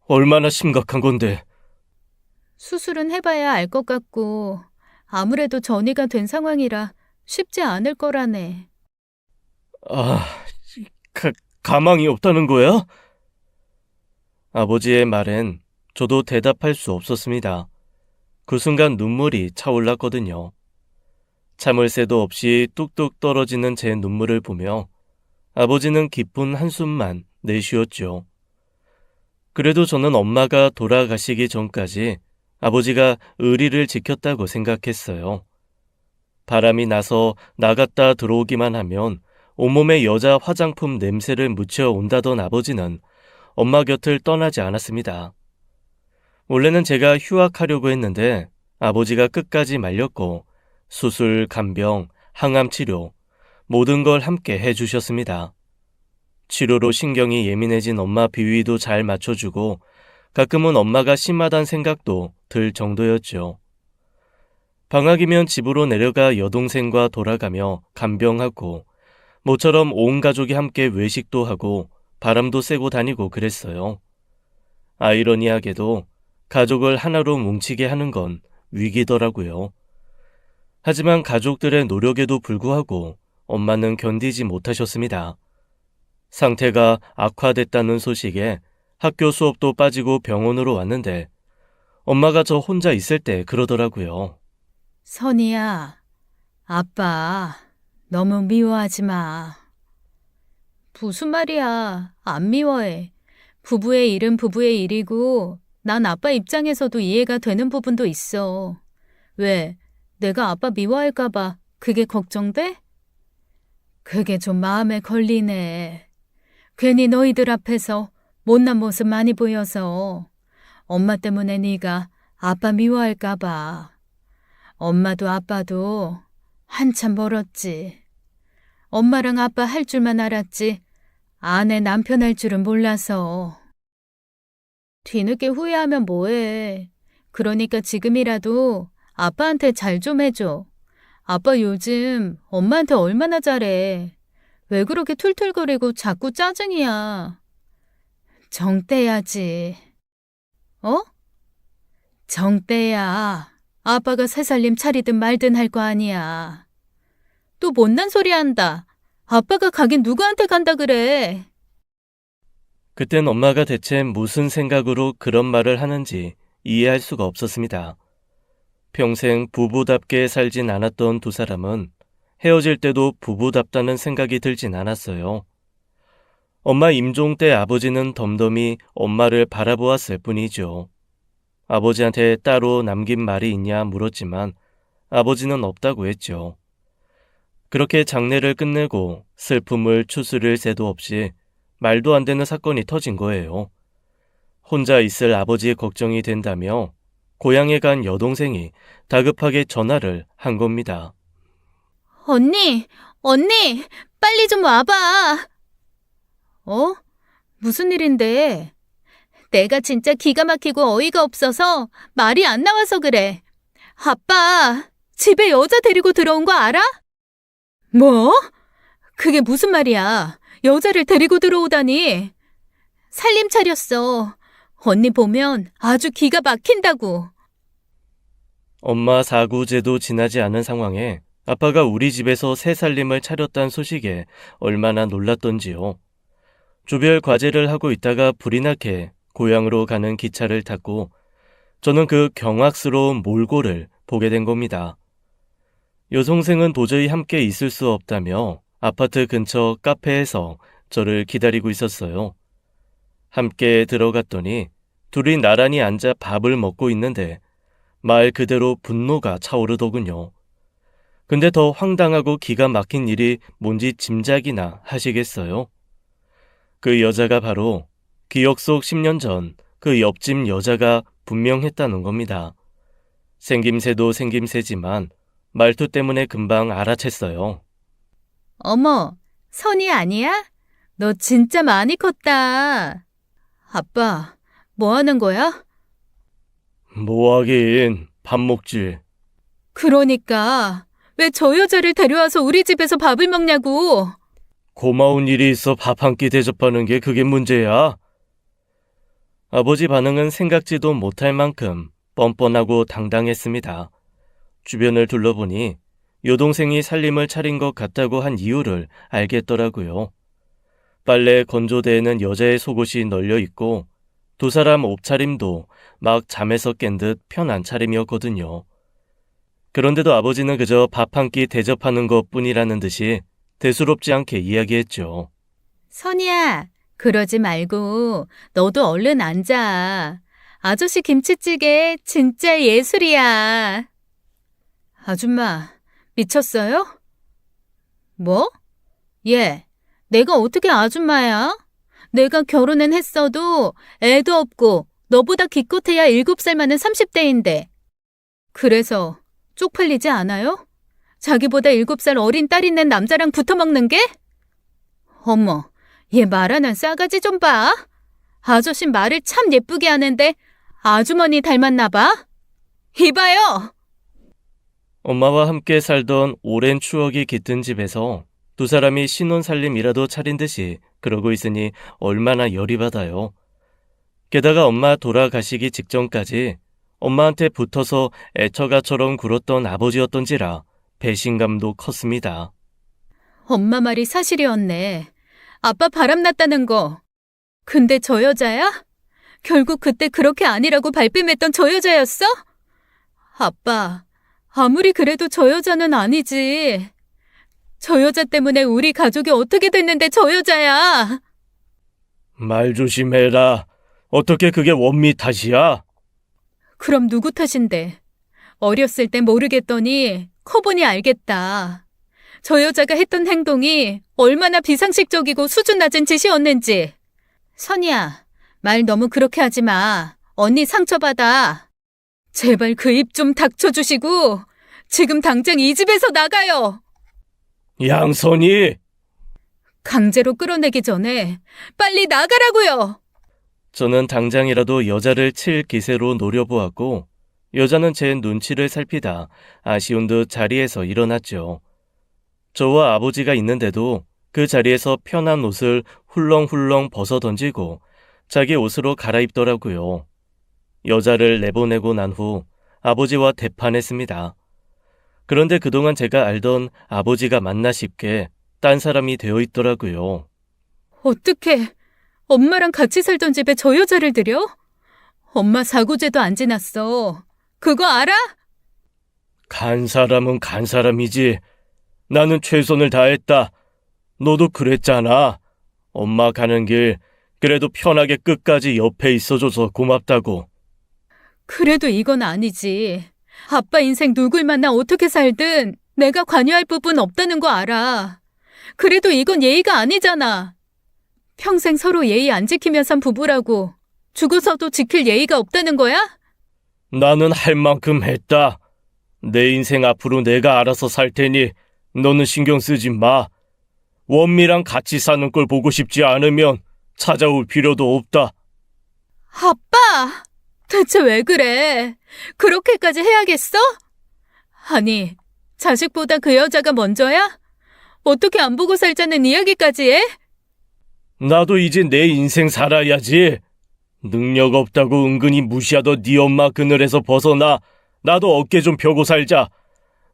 얼마나 심각한 건데? 수술은 해봐야 알 것 같고 아무래도 전이가 된 상황이라 쉽지 않을 거라네. 아, 가망이 없다는 거야? 아버지의 말엔 저도 대답할 수 없었습니다. 그 순간 눈물이 차올랐거든요. 참을 새도 없이 뚝뚝 떨어지는 제 눈물을 보며 아버지는 깊은 한숨만 내쉬었죠. 그래도 저는 엄마가 돌아가시기 전까지 아버지가 의리를 지켰다고 생각했어요. 바람이 나서 나갔다 들어오기만 하면 온몸에 여자 화장품 냄새를 묻혀 온다던 아버지는 엄마 곁을 떠나지 않았습니다. 원래는 제가 휴학하려고 했는데 아버지가 끝까지 말렸고 수술, 간병, 항암 치료 모든 걸 함께 해주셨습니다. 치료로 신경이 예민해진 엄마 비위도 잘 맞춰주고 가끔은 엄마가 심하단 생각도 들 정도였죠. 방학이면 집으로 내려가 여동생과 돌아가며 간병하고 모처럼 온 가족이 함께 외식도 하고 바람도 쐬고 다니고 그랬어요. 아이러니하게도 가족을 하나로 뭉치게 하는 건 위기더라고요. 하지만 가족들의 노력에도 불구하고 엄마는 견디지 못하셨습니다. 상태가 악화됐다는 소식에 학교 수업도 빠지고 병원으로 왔는데 엄마가 저 혼자 있을 때 그러더라고요. 선이야, 아빠 너무 미워하지 마. 무슨 말이야, 안 미워해. 부부의 일은 부부의 일이고 난 아빠 입장에서도 이해가 되는 부분도 있어. 왜, 내가 아빠 미워할까 봐 그게 걱정돼? 그게 좀 마음에 걸리네. 괜히 너희들 앞에서 못난 모습 많이 보여서 엄마 때문에 네가 아빠 미워할까 봐. 엄마도 아빠도 한참 멀었지. 엄마랑 아빠 할 줄만 알았지 아내 남편 할 줄은 몰라서. 뒤늦게 후회하면 뭐해. 그러니까 지금이라도 아빠한테 잘 좀 해줘. 아빠 요즘 엄마한테 얼마나 잘해. 왜 그렇게 툴툴거리고 자꾸 짜증이야. 정 떼야지. 어? 정 떼야. 아빠가 새살림 차리든 말든 할 거 아니야. 또 못난 소리 한다. 아빠가 가긴 누구한테 간다 그래. 그땐 엄마가 대체 무슨 생각으로 그런 말을 하는지 이해할 수가 없었습니다. 평생 부부답게 살진 않았던 두 사람은 헤어질 때도 부부답다는 생각이 들진 않았어요. 엄마 임종 때 아버지는 덤덤히 엄마를 바라보았을 뿐이죠. 아버지한테 따로 남긴 말이 있냐 물었지만 아버지는 없다고 했죠. 그렇게 장례를 끝내고 슬픔을 추스릴 새도 없이 말도 안 되는 사건이 터진 거예요. 혼자 있을 아버지의 걱정이 된다며 고향에 간 여동생이 다급하게 전화를 한 겁니다. 언니, 빨리 좀 와봐. 어? 무슨 일인데? 내가 진짜 기가 막히고 어이가 없어서 말이 안 나와서 그래. 아빠, 집에 여자 데리고 들어온 거 알아? 뭐? 그게 무슨 말이야? 여자를 데리고 들어오다니. 살림 차렸어. 언니 보면 아주 기가 막힌다고. 엄마 사구제도 지나지 않은 상황에 아빠가 우리 집에서 새 살림을 차렸다는 소식에 얼마나 놀랐던지요. 조별 과제를 하고 있다가 불이 나게 고향으로 가는 기차를 탔고 저는 그 경악스러운 몰골을 보게 된 겁니다. 여동생은 도저히 함께 있을 수 없다며 아파트 근처 카페에서 저를 기다리고 있었어요. 함께 들어갔더니 둘이 나란히 앉아 밥을 먹고 있는데 말 그대로 분노가 차오르더군요. 근데 더 황당하고 기가 막힌 일이 뭔지 짐작이나 하시겠어요? 그 여자가 바로 기억 속 10년 전 그 옆집 여자가 분명했다는 겁니다. 생김새도 생김새지만 말투 때문에 금방 알아챘어요. 어머, 선이 아니야? 너 진짜 많이 컸다. 아빠, 뭐 하는 거야? 뭐하긴 밥 먹지. 그러니까 왜 저 여자를 데려와서 우리 집에서 밥을 먹냐고. 고마운 일이 있어 밥 한 끼 대접하는 게 그게 문제야. 아버지 반응은 생각지도 못할 만큼 뻔뻔하고 당당했습니다. 주변을 둘러보니 여동생이 살림을 차린 것 같다고 한 이유를 알겠더라고요. 빨래 건조대에는 여자의 속옷이 널려 있고 두 사람 옷차림도 막 잠에서 깬 듯 편한 차림이었거든요. 그런데도 아버지는 그저 밥 한 끼 대접하는 것뿐이라는 듯이 대수롭지 않게 이야기했죠. 선이야, 그러지 말고 너도 얼른 앉아. 아저씨 김치찌개 진짜 예술이야. 아줌마, 미쳤어요? 뭐? 얘, 내가 어떻게 아줌마야? 내가 결혼은 했어도 애도 없고 너보다 기껏해야 7살 많은 30대인데. 그래서 쪽팔리지 않아요? 자기보다 7살 어린 딸 있는 남자랑 붙어먹는 게? 어머, 얘 말하는 싸가지 좀 봐. 아저씨 말을 참 예쁘게 하는데 아주머니 닮았나 봐? 이봐요! 엄마와 함께 살던 오랜 추억이 깃든 집에서 두 사람이 신혼살림이라도 차린 듯이 그러고 있으니 얼마나 열이 받아요. 게다가 엄마 돌아가시기 직전까지 엄마한테 붙어서 애처가처럼 굴었던 아버지였던지라 배신감도 컸습니다. 엄마 말이 사실이었네. 아빠 바람났다는 거. 근데 저 여자야? 결국 그때 그렇게 아니라고 발뺌했던 저 여자였어? 아빠, 아무리 그래도 저 여자는 아니지. 저 여자 때문에 우리 가족이 어떻게 됐는데 저 여자야. 말 조심해라. 어떻게 그게 원미 탓이야? 그럼 누구 탓인데? 어렸을 때 모르겠더니 커보니 알겠다. 저 여자가 했던 행동이 얼마나 비상식적이고 수준 낮은 짓이었는지. 선이야, 말 너무 그렇게 하지 마. 언니 상처받아. 제발 그 입 좀 닥쳐주시고 지금 당장 이 집에서 나가요. 양선이! 강제로 끌어내기 전에 빨리 나가라고요. 저는 당장이라도 여자를 칠 기세로 노려보았고 여자는 제 눈치를 살피다 아쉬운 듯 자리에서 일어났죠. 저와 아버지가 있는데도 그 자리에서 편한 옷을 훌렁훌렁 벗어던지고 자기 옷으로 갈아입더라고요. 여자를 내보내고 난 후 아버지와 대판했습니다. 그런데 그동안 제가 알던 아버지가 맞나 싶게 딴 사람이 되어 있더라고요. 어떻게 엄마랑 같이 살던 집에 저 여자를 들여? 엄마 사고제도 안 지났어. 그거 알아? 간 사람은 간 사람이지. 나는 최선을 다했다. 너도 그랬잖아. 엄마 가는 길 그래도 편하게 끝까지 옆에 있어줘서 고맙다고. 그래도 이건 아니지. 아빠 인생 누굴 만나 어떻게 살든 내가 관여할 부분 없다는 거 알아. 그래도 이건 예의가 아니잖아. 평생 서로 예의 안 지키며 산 부부라고 죽어서도 지킬 예의가 없다는 거야? 나는 할 만큼 했다. 내 인생 앞으로 내가 알아서 살 테니 너는 신경 쓰지 마. 원미랑 같이 사는 걸 보고 싶지 않으면 찾아올 필요도 없다. 아빠! 대체 왜 그래? 그렇게까지 해야겠어? 아니, 자식보다 그 여자가 먼저야? 어떻게 안 보고 살자는 이야기까지 해? 나도 이제 내 인생 살아야지. 능력 없다고 은근히 무시하던 네 엄마 그늘에서 벗어나 나도 어깨 좀 펴고 살자.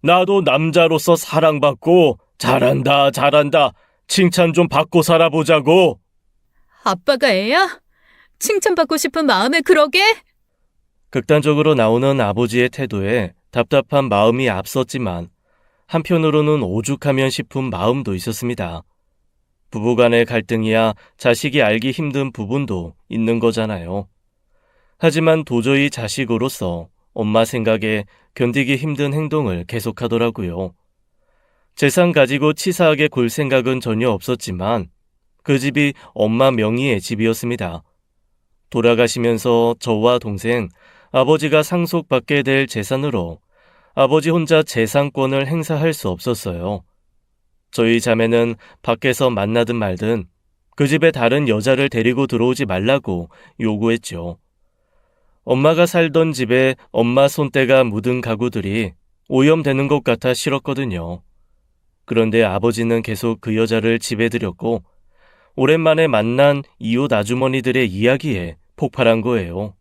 나도 남자로서 사랑받고 잘한다 잘한다 칭찬 좀 받고 살아보자고. 아빠가 애야? 칭찬받고 싶은 마음에 그러게? 극단적으로 나오는 아버지의 태도에 답답한 마음이 앞섰지만 한편으로는 오죽하면 싶은 마음도 있었습니다. 부부간의 갈등이야 자식이 알기 힘든 부분도 있는 거잖아요. 하지만 도저히 자식으로서 엄마 생각에 견디기 힘든 행동을 계속하더라고요. 재산 가지고 치사하게 굴 생각은 전혀 없었지만 그 집이 엄마 명의의 집이었습니다. 돌아가시면서 저와 동생, 아버지가 상속받게 될 재산으로 아버지 혼자 재산권을 행사할 수 없었어요. 저희 자매는 밖에서 만나든 말든 그 집에 다른 여자를 데리고 들어오지 말라고 요구했죠. 엄마가 살던 집에 엄마 손때가 묻은 가구들이 오염되는 것 같아 싫었거든요. 그런데 아버지는 계속 그 여자를 집에 들였고 오랜만에 만난 이웃 아주머니들의 이야기에 폭발한 거예요.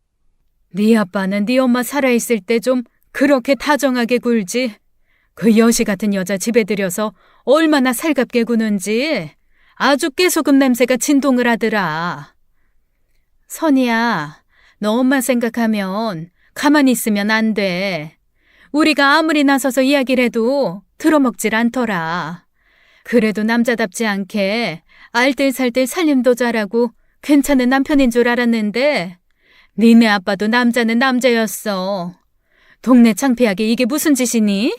네 아빠는 네 엄마 살아있을 때 좀 그렇게 다정하게 굴지. 그 여시 같은 여자 집에 들여서 얼마나 살갑게 구는지 아주 깨소금 냄새가 진동을 하더라. 선이야, 너 엄마 생각하면 가만히 있으면 안 돼. 우리가 아무리 나서서 이야기를 해도 들어먹질 않더라. 그래도 남자답지 않게 알뜰살뜰 살림도 잘하고 괜찮은 남편인 줄 알았는데 니네 아빠도 남자는 남자였어. 동네 창피하게 이게 무슨 짓이니?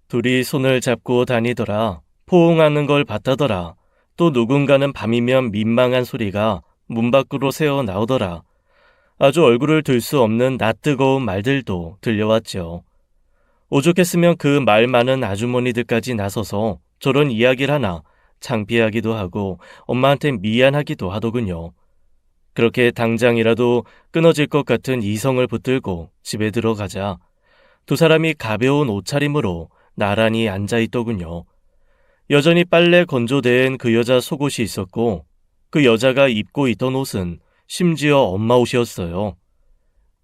둘이 손을 잡고 다니더라. 포옹하는 걸 봤다더라. 또 누군가는 밤이면 민망한 소리가 문 밖으로 새어 나오더라. 아주 얼굴을 들 수 없는 낯뜨거운 말들도 들려왔죠. 오죽했으면 그 말 많은 아주머니들까지 나서서 저런 이야기를 하나 창피하기도 하고 엄마한테 미안하기도 하더군요. 그렇게 당장이라도 끊어질 것 같은 이성을 붙들고 집에 들어가자 두 사람이 가벼운 옷차림으로 나란히 앉아있더군요. 여전히 빨래 건조대엔 그 여자 속옷이 있었고 그 여자가 입고 있던 옷은 심지어 엄마 옷이었어요.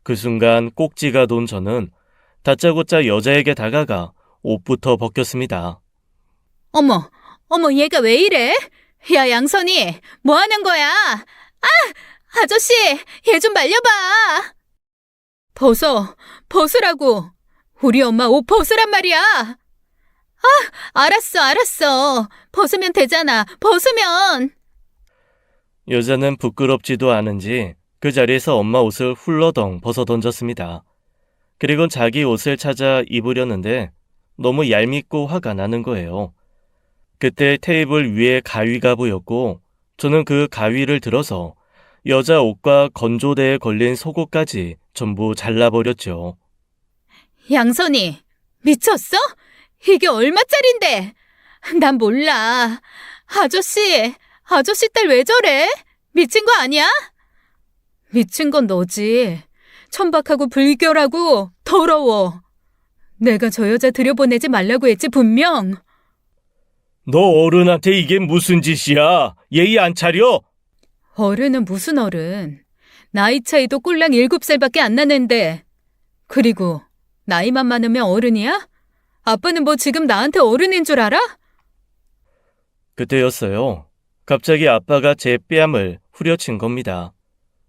그 순간 꼭지가 돈 저는 다짜고짜 여자에게 다가가 옷부터 벗겼습니다. 어머, 얘가 왜 이래? 야, 양선이, 뭐 하는 거야? 아저씨, 얘 좀 말려봐. 벗으라고. 우리 엄마 옷 벗으란 말이야. 알았어. 벗으면 되잖아. 벗으면. 여자는 부끄럽지도 않은지 그 자리에서 엄마 옷을 훌러덩 벗어던졌습니다. 그리고 자기 옷을 찾아 입으려는데 너무 얄밉고 화가 나는 거예요. 그때 테이블 위에 가위가 보였고 저는 그 가위를 들어서 여자 옷과 건조대에 걸린 속옷까지 전부 잘라버렸죠. 양선이, 미쳤어? 이게 얼마짜린데? 난 몰라. 아저씨 딸 왜 저래? 미친 거 아니야? 미친 건 너지. 천박하고 불결하고 더러워. 내가 저 여자 들여보내지 말라고 했지 분명. 너 어른한테 이게 무슨 짓이야? 예의 안 차려? 어른은 무슨 어른. 나이 차이도 꼴랑 7살밖에 안 나는데. 그리고 나이만 많으면 어른이야? 아빠는 뭐 지금 나한테 어른인 줄 알아? 그때였어요. 갑자기 아빠가 제 뺨을 후려친 겁니다.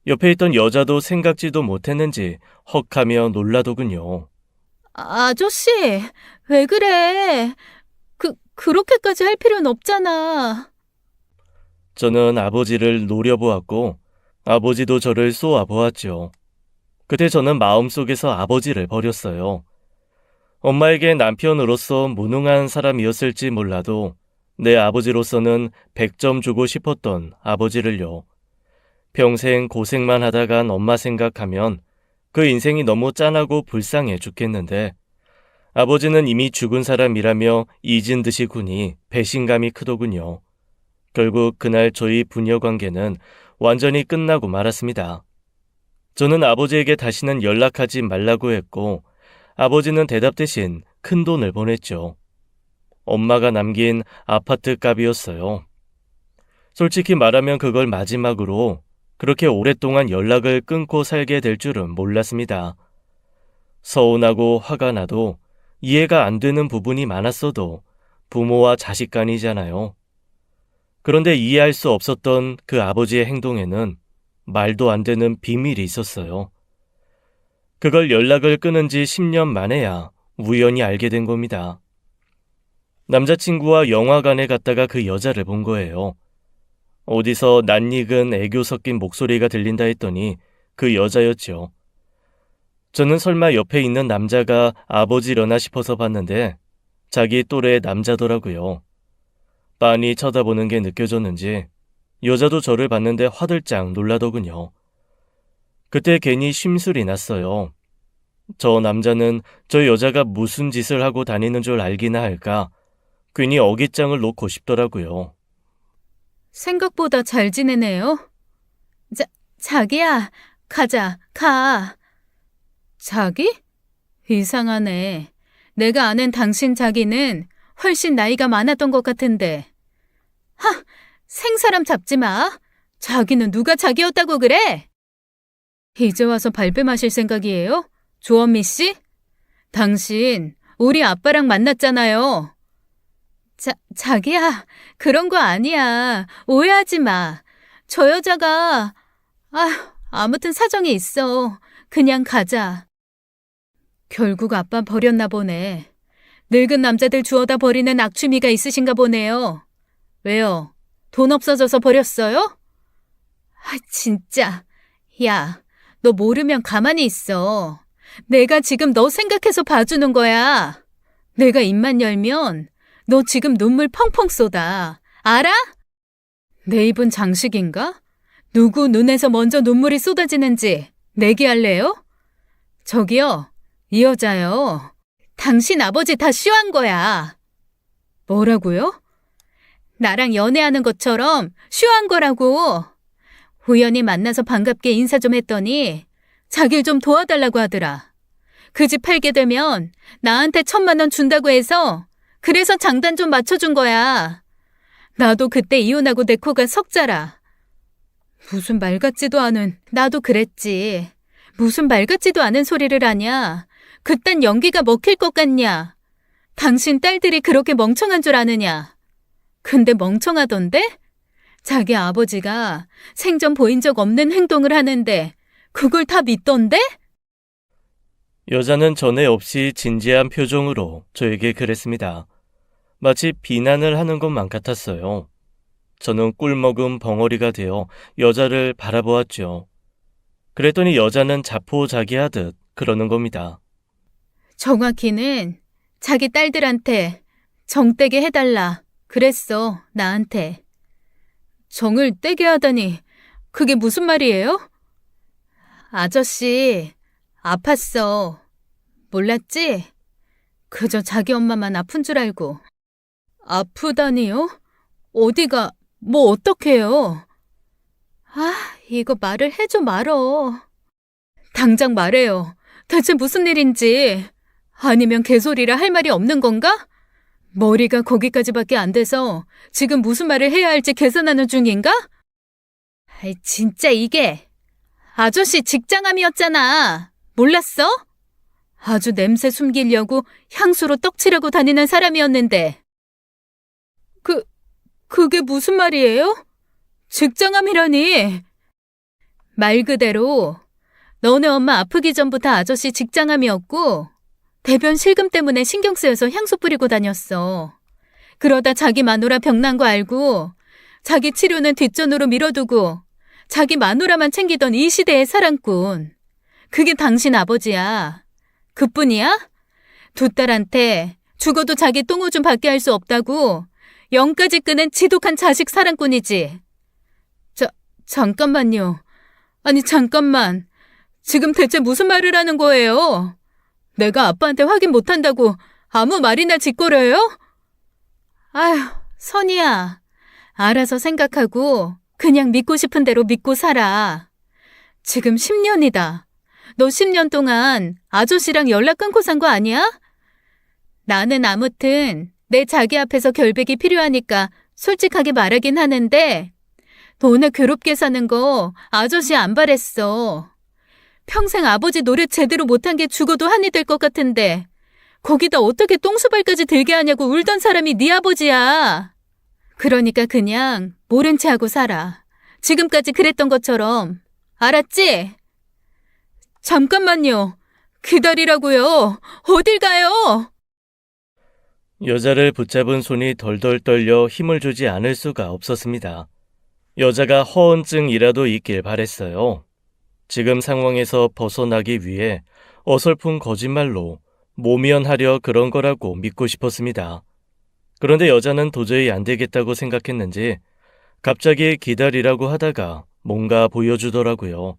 옆에 있던 여자도 생각지도 못했는지 헉하며 놀라더군요. 아저씨, 왜 그래? 그렇게까지 할 필요는 없잖아. 저는 아버지를 노려보았고 아버지도 저를 쏘아보았죠. 그때 저는 마음속에서 아버지를 버렸어요. 엄마에게 남편으로서 무능한 사람이었을지 몰라도 내 아버지로서는 100점 주고 싶었던 아버지를요. 평생 고생만 하다 간 엄마 생각하면 그 인생이 너무 짠하고 불쌍해 죽겠는데 아버지는 이미 죽은 사람이라며 잊은 듯이 구니 배신감이 크더군요. 결국 그날 저희 부녀 관계는 완전히 끝나고 말았습니다. 저는 아버지에게 다시는 연락하지 말라고 했고 아버지는 대답 대신 큰 돈을 보냈죠. 엄마가 남긴 아파트 값이었어요. 솔직히 말하면 그걸 마지막으로 그렇게 오랫동안 연락을 끊고 살게 될 줄은 몰랐습니다. 서운하고 화가 나도 이해가 안 되는 부분이 많았어도 부모와 자식 간이잖아요. 그런데 이해할 수 없었던 그 아버지의 행동에는 말도 안 되는 비밀이 있었어요. 그걸 연락을 끊은 지 10년 만에야 우연히 알게 된 겁니다. 남자친구와 영화관에 갔다가 그 여자를 본 거예요. 어디서 낯익은 애교 섞인 목소리가 들린다 했더니 그 여자였죠. 저는 설마 옆에 있는 남자가 아버지려나 싶어서 봤는데 자기 또래의 남자더라고요. 빤히 쳐다보는 게 느껴졌는지 여자도 저를 봤는데 화들짝 놀라더군요. 그때 괜히 심술이 났어요. 저 남자는 저 여자가 무슨 짓을 하고 다니는 줄 알기나 할까 괜히 어깃장을 놓고 싶더라고요. 생각보다 잘 지내네요. 자기야, 가자, 가. 자기? 이상하네. 내가 아는 당신 자기는 훨씬 나이가 많았던 것 같은데. 생사람 잡지 마. 자기는 누가 자기였다고 그래? 이제 와서 발뺌하실 생각이에요? 조원미 씨? 당신 우리 아빠랑 만났잖아요. 자기야, 그런 거 아니야. 오해하지 마. 저 여자가, 아무튼 사정이 있어. 그냥 가자. 결국 아빠 버렸나 보네. 늙은 남자들 주워다 버리는 악취미가 있으신가 보네요. 왜요? 돈 없어져서 버렸어요? 진짜. 야, 너 모르면 가만히 있어. 내가 지금 너 생각해서 봐주는 거야. 내가 입만 열면 너 지금 눈물 펑펑 쏟아. 알아? 내 입은 장식인가? 누구 눈에서 먼저 눈물이 쏟아지는지 내기할래요? 저기요, 이 여자요. 당신 아버지 다 쇼한 거야. 뭐라고요? 나랑 연애하는 것처럼 쇼한 거라고. 우연히 만나서 반갑게 인사 좀 했더니 자기를 좀 도와달라고 하더라. 그 집 팔게 되면 나한테 1,000,000원 준다고 해서 그래서 장단 좀 맞춰준 거야. 나도 그때 이혼하고 내 코가 석자라. 무슨 말 같지도 않은, 나도 그랬지. 무슨 말 같지도 않은 소리를 하냐. 그딴 연기가 먹힐 것 같냐. 당신 딸들이 그렇게 멍청한 줄 아느냐. 근데 멍청하던데? 자기 아버지가 생전 보인 적 없는 행동을 하는데 그걸 다 믿던데? 여자는 전에 없이 진지한 표정으로 저에게 그랬습니다. 마치 비난을 하는 것만 같았어요. 저는 꿀먹은 벙어리가 되어 여자를 바라보았죠. 그랬더니 여자는 자포자기하듯 그러는 겁니다. 정확히는 자기 딸들한테 정떼게 해달라 그랬어, 나한테. 정을 떼게 하다니 그게 무슨 말이에요? 아저씨 아팠어. 몰랐지? 그저 자기 엄마만 아픈 줄 알고. 아프다니요? 어디가, 뭐 어떡해요? 이거 말을 해줘 말어. 당장 말해요. 대체 무슨 일인지. 아니면 개소리라 할 말이 없는 건가? 머리가 거기까지밖에 안 돼서 지금 무슨 말을 해야 할지 계산하는 중인가? 진짜 이게. 아저씨 직장암이었잖아. 몰랐어? 아주 냄새 숨기려고 향수로 떡칠하고 다니는 사람이었는데. 그게 무슨 말이에요? 직장암이라니. 말 그대로 너네 엄마 아프기 전부터 아저씨 직장암이었고 대변 실금 때문에 신경 쓰여서 향수 뿌리고 다녔어. 그러다 자기 마누라 병난 거 알고 자기 치료는 뒷전으로 밀어두고 자기 마누라만 챙기던 이 시대의 사랑꾼. 그게 당신 아버지야. 그뿐이야? 두 딸한테 죽어도 자기 똥오줌 받게 할 수 없다고 영까지 끄는 지독한 자식 사랑꾼이지. 잠깐만요. 아니 잠깐만. 지금 대체 무슨 말을 하는 거예요? 내가 아빠한테 확인 못한다고 아무 말이나 짓거려요? 아휴, 선이야. 알아서 생각하고 그냥 믿고 싶은 대로 믿고 살아. 지금 10년이다. 너 10년 동안 아저씨랑 연락 끊고 산 거 아니야? 나는 아무튼 내 자기 앞에서 결백이 필요하니까 솔직하게 말하긴 하는데 너네 괴롭게 사는 거 아저씨 안 바랬어. 평생 아버지 노릇 제대로 못한 게 죽어도 한이 될 것 같은데 거기다 어떻게 똥수발까지 들게 하냐고 울던 사람이 네 아버지야. 그러니까 그냥 모른 체 하고 살아. 지금까지 그랬던 것처럼. 알았지? 잠깐만요. 기다리라고요. 어딜 가요? 여자를 붙잡은 손이 덜덜 떨려 힘을 주지 않을 수가 없었습니다. 여자가 허언증이라도 있길 바랬어요. 지금 상황에서 벗어나기 위해 어설픈 거짓말로 모면하려 그런 거라고 믿고 싶었습니다. 그런데 여자는 도저히 안 되겠다고 생각했는지 갑자기 기다리라고 하다가 뭔가 보여주더라고요.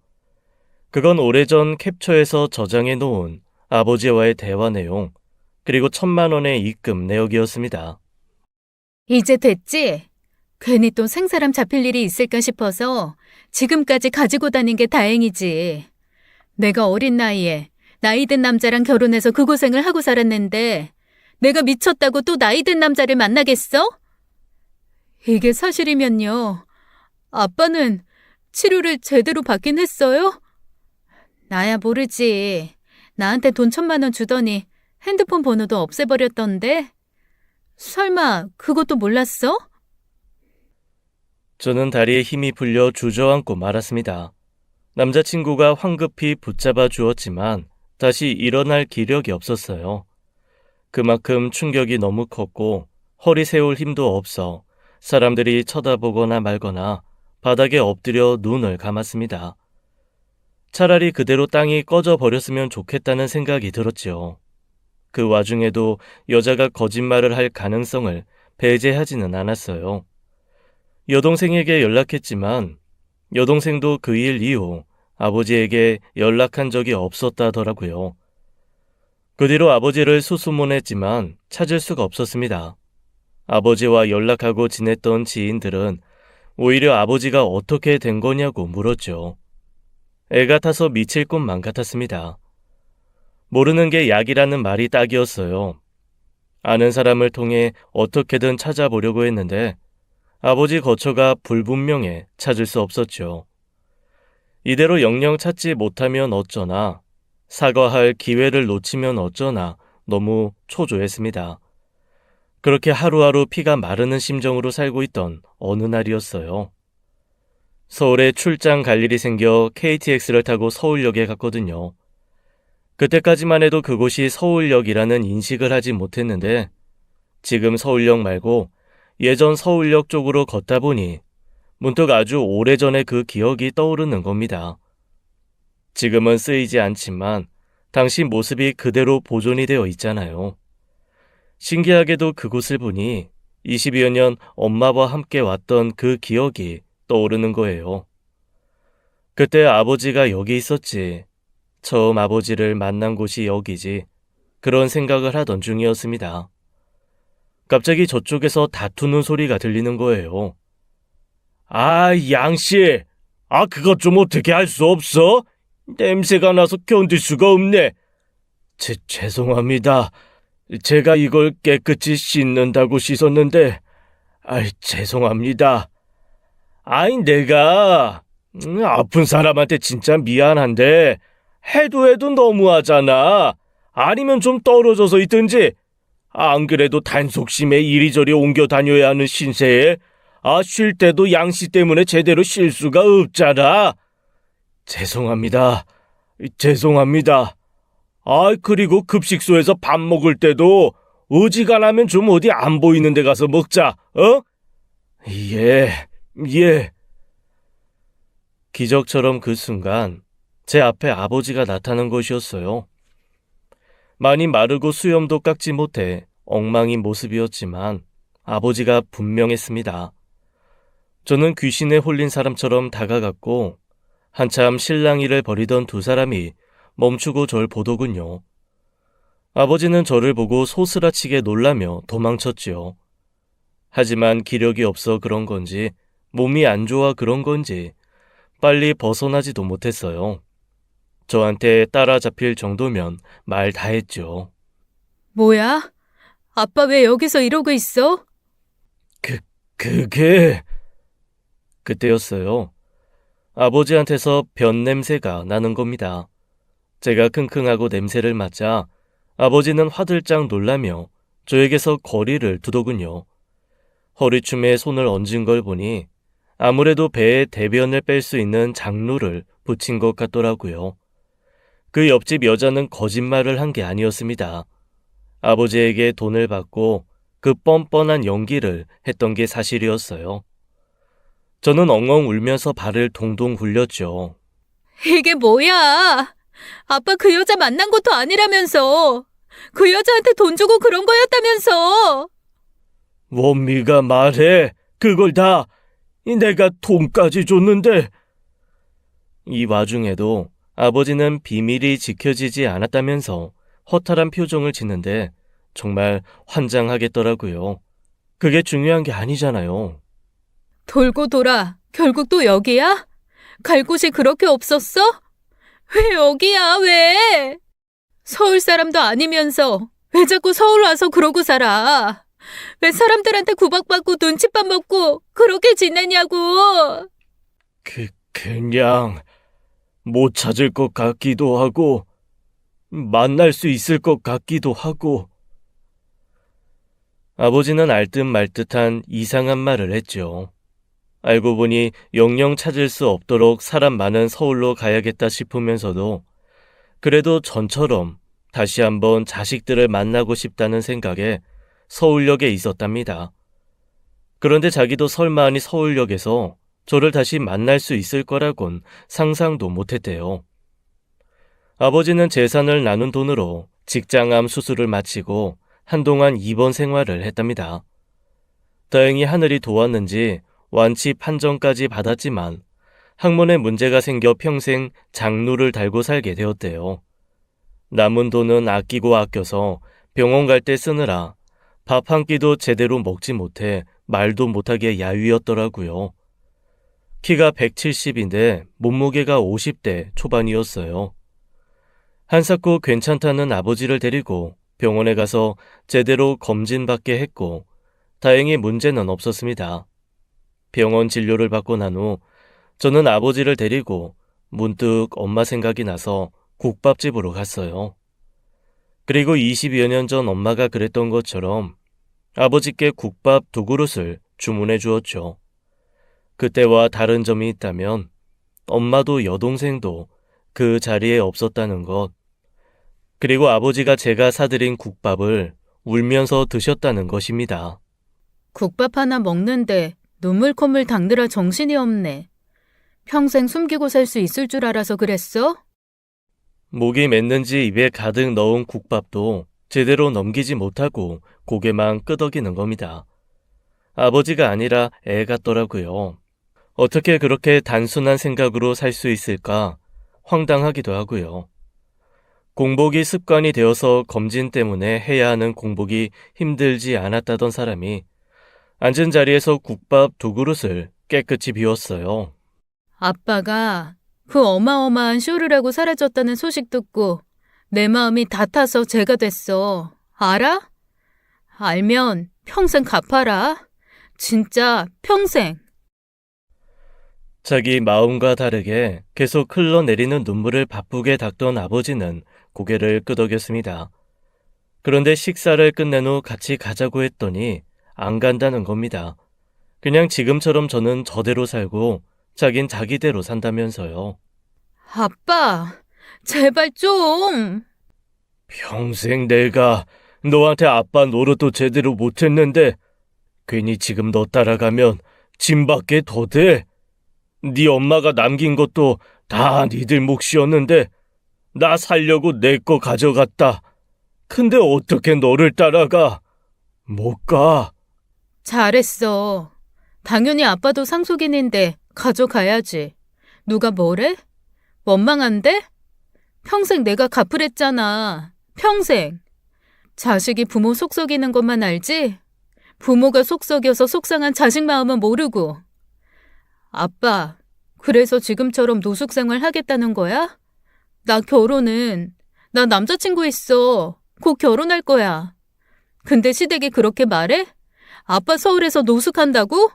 그건 오래전 캡처해서 저장해 놓은 아버지와의 대화 내용, 그리고 1,000만 원의 입금 내역이었습니다. 이제 됐지? 괜히 또 생사람 잡힐 일이 있을까 싶어서 지금까지 가지고 다닌 게 다행이지. 내가 어린 나이에 나이 든 남자랑 결혼해서 그 고생을 하고 살았는데 내가 미쳤다고 또 나이 든 남자를 만나겠어? 이게 사실이면요. 아빠는 치료를 제대로 받긴 했어요? 나야 모르지. 나한테 돈 1,000만 원 주더니 핸드폰 번호도 없애버렸던데? 설마 그것도 몰랐어? 저는 다리에 힘이 풀려 주저앉고 말았습니다. 남자친구가 황급히 붙잡아 주었지만 다시 일어날 기력이 없었어요. 그만큼 충격이 너무 컸고 허리 세울 힘도 없어 사람들이 쳐다보거나 말거나 바닥에 엎드려 눈을 감았습니다. 차라리 그대로 땅이 꺼져 버렸으면 좋겠다는 생각이 들었지요. 그 와중에도 여자가 거짓말을 할 가능성을 배제하지는 않았어요. 여동생에게 연락했지만 여동생도 그 일 이후 아버지에게 연락한 적이 없었다더라고요. 그 뒤로 아버지를 수소문했지만 찾을 수가 없었습니다. 아버지와 연락하고 지냈던 지인들은 오히려 아버지가 어떻게 된 거냐고 물었죠. 애 같아서 미칠 것만 같았습니다. 모르는 게 약이라는 말이 딱이었어요. 아는 사람을 통해 어떻게든 찾아보려고 했는데 아버지 거처가 불분명해 찾을 수 없었죠. 이대로 영영 찾지 못하면 어쩌나, 사과할 기회를 놓치면 어쩌나 너무 초조했습니다. 그렇게 하루하루 피가 마르는 심정으로 살고 있던 어느 날이었어요. 서울에 출장 갈 일이 생겨 KTX를 타고 서울역에 갔거든요. 그때까지만 해도 그곳이 서울역이라는 인식을 하지 못했는데 지금 서울역 말고 예전 서울역 쪽으로 걷다 보니 문득 아주 오래전의 그 기억이 떠오르는 겁니다. 지금은 쓰이지 않지만 당시 모습이 그대로 보존이 되어 있잖아요. 신기하게도 그곳을 보니 20여 년 엄마와 함께 왔던 그 기억이 떠오르는 거예요. 그때 아버지가 여기 있었지. 처음 아버지를 만난 곳이 여기지. 그런 생각을 하던 중이었습니다. 갑자기 저쪽에서 다투는 소리가 들리는 거예요. 아, 양씨. 그것 좀 어떻게 할 수 없어? 냄새가 나서 견딜 수가 없네. 죄송합니다. 제가 이걸 깨끗이 씻는다고 씻었는데, 죄송합니다. 내가 아픈 사람한테 진짜 미안한데 해도 너무하잖아. 아니면 좀 떨어져서 있든지. 안 그래도 단속심에 이리저리 옮겨 다녀야 하는 신세에 쉴 때도 양씨 때문에 제대로 쉴 수가 없잖아. 죄송합니다. 그리고 급식소에서 밥 먹을 때도 어지간하면 좀 어디 안 보이는 데 가서 먹자. 예. 기적처럼 그 순간 제 앞에 아버지가 나타난 것이었어요. 많이 마르고 수염도 깎지 못해 엉망인 모습이었지만 아버지가 분명했습니다. 저는 귀신에 홀린 사람처럼 다가갔고 한참 실랑이를 벌이던 두 사람이 멈추고 절 보더군요. 아버지는 저를 보고 소스라치게 놀라며 도망쳤지요. 하지만 기력이 없어 그런 건지 몸이 안 좋아 그런 건지 빨리 벗어나지도 못했어요. 저한테 따라잡힐 정도면 말 다 했죠. 뭐야? 아빠 왜 여기서 이러고 있어? 그게... 그때였어요. 아버지한테서 변 냄새가 나는 겁니다. 제가 킁킁하고 냄새를 맡자 아버지는 화들짝 놀라며 저에게서 거리를 두더군요. 허리춤에 손을 얹은 걸 보니 아무래도 배에 대변을 뺄 수 있는 장루를 붙인 것 같더라고요. 그 옆집 여자는 거짓말을 한 게 아니었습니다. 아버지에게 돈을 받고 그 뻔뻔한 연기를 했던 게 사실이었어요. 저는 엉엉 울면서 발을 동동 굴렸죠. 이게 뭐야? 아빠 그 여자 만난 것도 아니라면서. 그 여자한테 돈 주고 그런 거였다면서. 원미가 말해. 그걸 다 내가 돈까지 줬는데. 이 와중에도 아버지는 비밀이 지켜지지 않았다면서 허탈한 표정을 짓는데 정말 환장하겠더라고요. 그게 중요한 게 아니잖아요. 돌고 돌아. 결국 또 여기야? 갈 곳이 그렇게 없었어? 왜 여기야, 왜? 서울 사람도 아니면서 왜 자꾸 서울 와서 그러고 살아? 왜 사람들한테 구박받고 눈칫밥 먹고 그렇게 지내냐고. 그냥 못 찾을 것 같기도 하고 만날 수 있을 것 같기도 하고. 아버지는 알듯말듯한 이상한 말을 했죠. 알고 보니 영영 찾을 수 없도록 사람 많은 서울로 가야겠다 싶으면서도 그래도 전처럼 다시 한번 자식들을 만나고 싶다는 생각에 서울역에 있었답니다. 그런데 자기도 설마 하니 서울역에서 저를 다시 만날 수 있을 거라곤 상상도 못했대요. 아버지는 재산을 나눈 돈으로 직장암 수술을 마치고 한동안 입원 생활을 했답니다. 다행히 하늘이 도왔는지 완치 판정까지 받았지만 항문에 문제가 생겨 평생 장루를 달고 살게 되었대요. 남은 돈은 아끼고 아껴서 병원 갈 때 쓰느라 밥 한 끼도 제대로 먹지 못해 말도 못하게 야위였더라고요. 키가 170인데 몸무게가 50대 초반이었어요. 한사코 괜찮다는 아버지를 데리고 병원에 가서 제대로 검진받게 했고 다행히 문제는 없었습니다. 병원 진료를 받고 난 후 저는 아버지를 데리고 문득 엄마 생각이 나서 국밥집으로 갔어요. 그리고 20여 년 전 엄마가 그랬던 것처럼 아버지께 국밥 2그릇을 주문해 주었죠. 그때와 다른 점이 있다면 엄마도 여동생도 그 자리에 없었다는 것, 그리고 아버지가 제가 사드린 국밥을 울면서 드셨다는 것입니다. 국밥 하나 먹는데 눈물 콧물 닦느라 정신이 없네. 평생 숨기고 살 수 있을 줄 알아서 그랬어? 목이 맸는지 입에 가득 넣은 국밥도 제대로 넘기지 못하고 고개만 끄덕이는 겁니다. 아버지가 아니라 애 같더라고요. 어떻게 그렇게 단순한 생각으로 살 수 있을까 황당하기도 하고요. 공복이 습관이 되어서 검진 때문에 해야 하는 공복이 힘들지 않았다던 사람이 앉은 자리에서 국밥 2그릇을 깨끗이 비웠어요. 아빠가 그 어마어마한 쇼를 하고 사라졌다는 소식 듣고 내 마음이 다 타서 죄가 됐어. 알아? 알면 평생 갚아라. 진짜 평생. 자기 마음과 다르게 계속 흘러내리는 눈물을 바쁘게 닦던 아버지는 고개를 끄덕였습니다. 그런데 식사를 끝낸 후 같이 가자고 했더니 안 간다는 겁니다. 그냥 지금처럼 저는 저대로 살고 자긴 자기대로 산다면서요. 아빠, 제발 좀. 평생 내가 너한테 아빠 노릇도 제대로 못했는데 괜히 지금 너 따라가면 짐밖에 더 돼. 네 엄마가 남긴 것도 다 니들 몫이었는데 나 살려고 내 거 가져갔다. 근데 어떻게 너를 따라가? 못 가. 잘했어. 당연히 아빠도 상속인인데 가져가야지. 누가 뭐래? 원망한데? 평생 내가 갚으랬잖아. 평생. 자식이 부모 속썩이는 것만 알지? 부모가 속썩여서 속상한 자식 마음은 모르고. 아빠, 그래서 지금처럼 노숙 생활 하겠다는 거야? 나 남자친구 있어. 곧 결혼할 거야. 근데 시댁이 그렇게 말해? 아빠 서울에서 노숙한다고?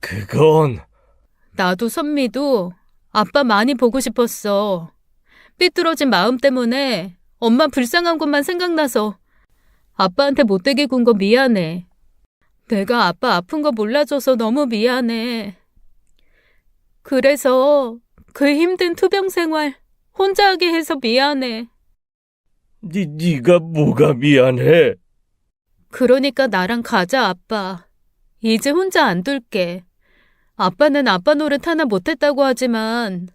그건... 나도 선미도 아빠 많이 보고 싶었어. 삐뚤어진 마음 때문에 엄마 불쌍한 것만 생각나서 아빠한테 못되게 군 거 미안해. 내가 아빠 아픈 거 몰라줘서 너무 미안해. 그래서 그 힘든 투병 생활 혼자 하게 해서 미안해. 네가 뭐가 미안해? 그러니까 나랑 가자, 아빠. 이제 혼자 안 둘게. 아빠는 아빠 노릇 하나 못했다고 하지만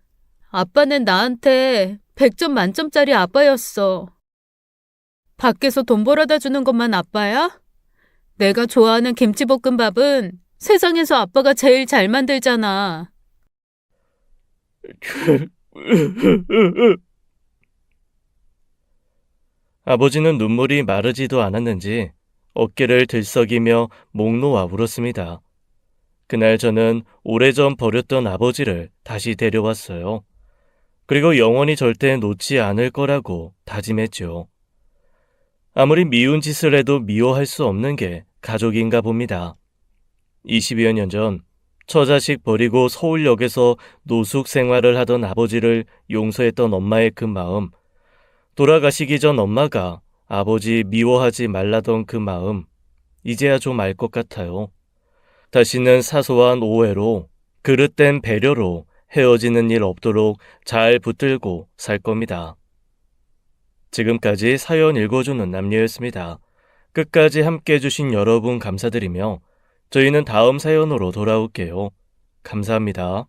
아빠는 나한테 100점 만점짜리 아빠였어. 밖에서 돈 벌어다 주는 것만 아빠야? 내가 좋아하는 김치볶음밥은 세상에서 아빠가 제일 잘 만들잖아. 아버지는 눈물이 마르지도 않았는지 어깨를 들썩이며 목 놓아 울었습니다. 그날 저는 오래전 버렸던 아버지를 다시 데려왔어요. 그리고 영원히 절대 놓지 않을 거라고 다짐했죠. 아무리 미운 짓을 해도 미워할 수 없는 게 가족인가 봅니다. 20여 년 전 처자식 버리고 서울역에서 노숙 생활을 하던 아버지를 용서했던 엄마의 그 마음, 돌아가시기 전 엄마가 아버지 미워하지 말라던 그 마음, 이제야 좀 알 것 같아요. 다시는 사소한 오해로, 그릇된 배려로 헤어지는 일 없도록 잘 붙들고 살 겁니다. 지금까지 사연 읽어주는 남녀였습니다. 끝까지 함께 해주신 여러분 감사드리며 저희는 다음 사연으로 돌아올게요. 감사합니다.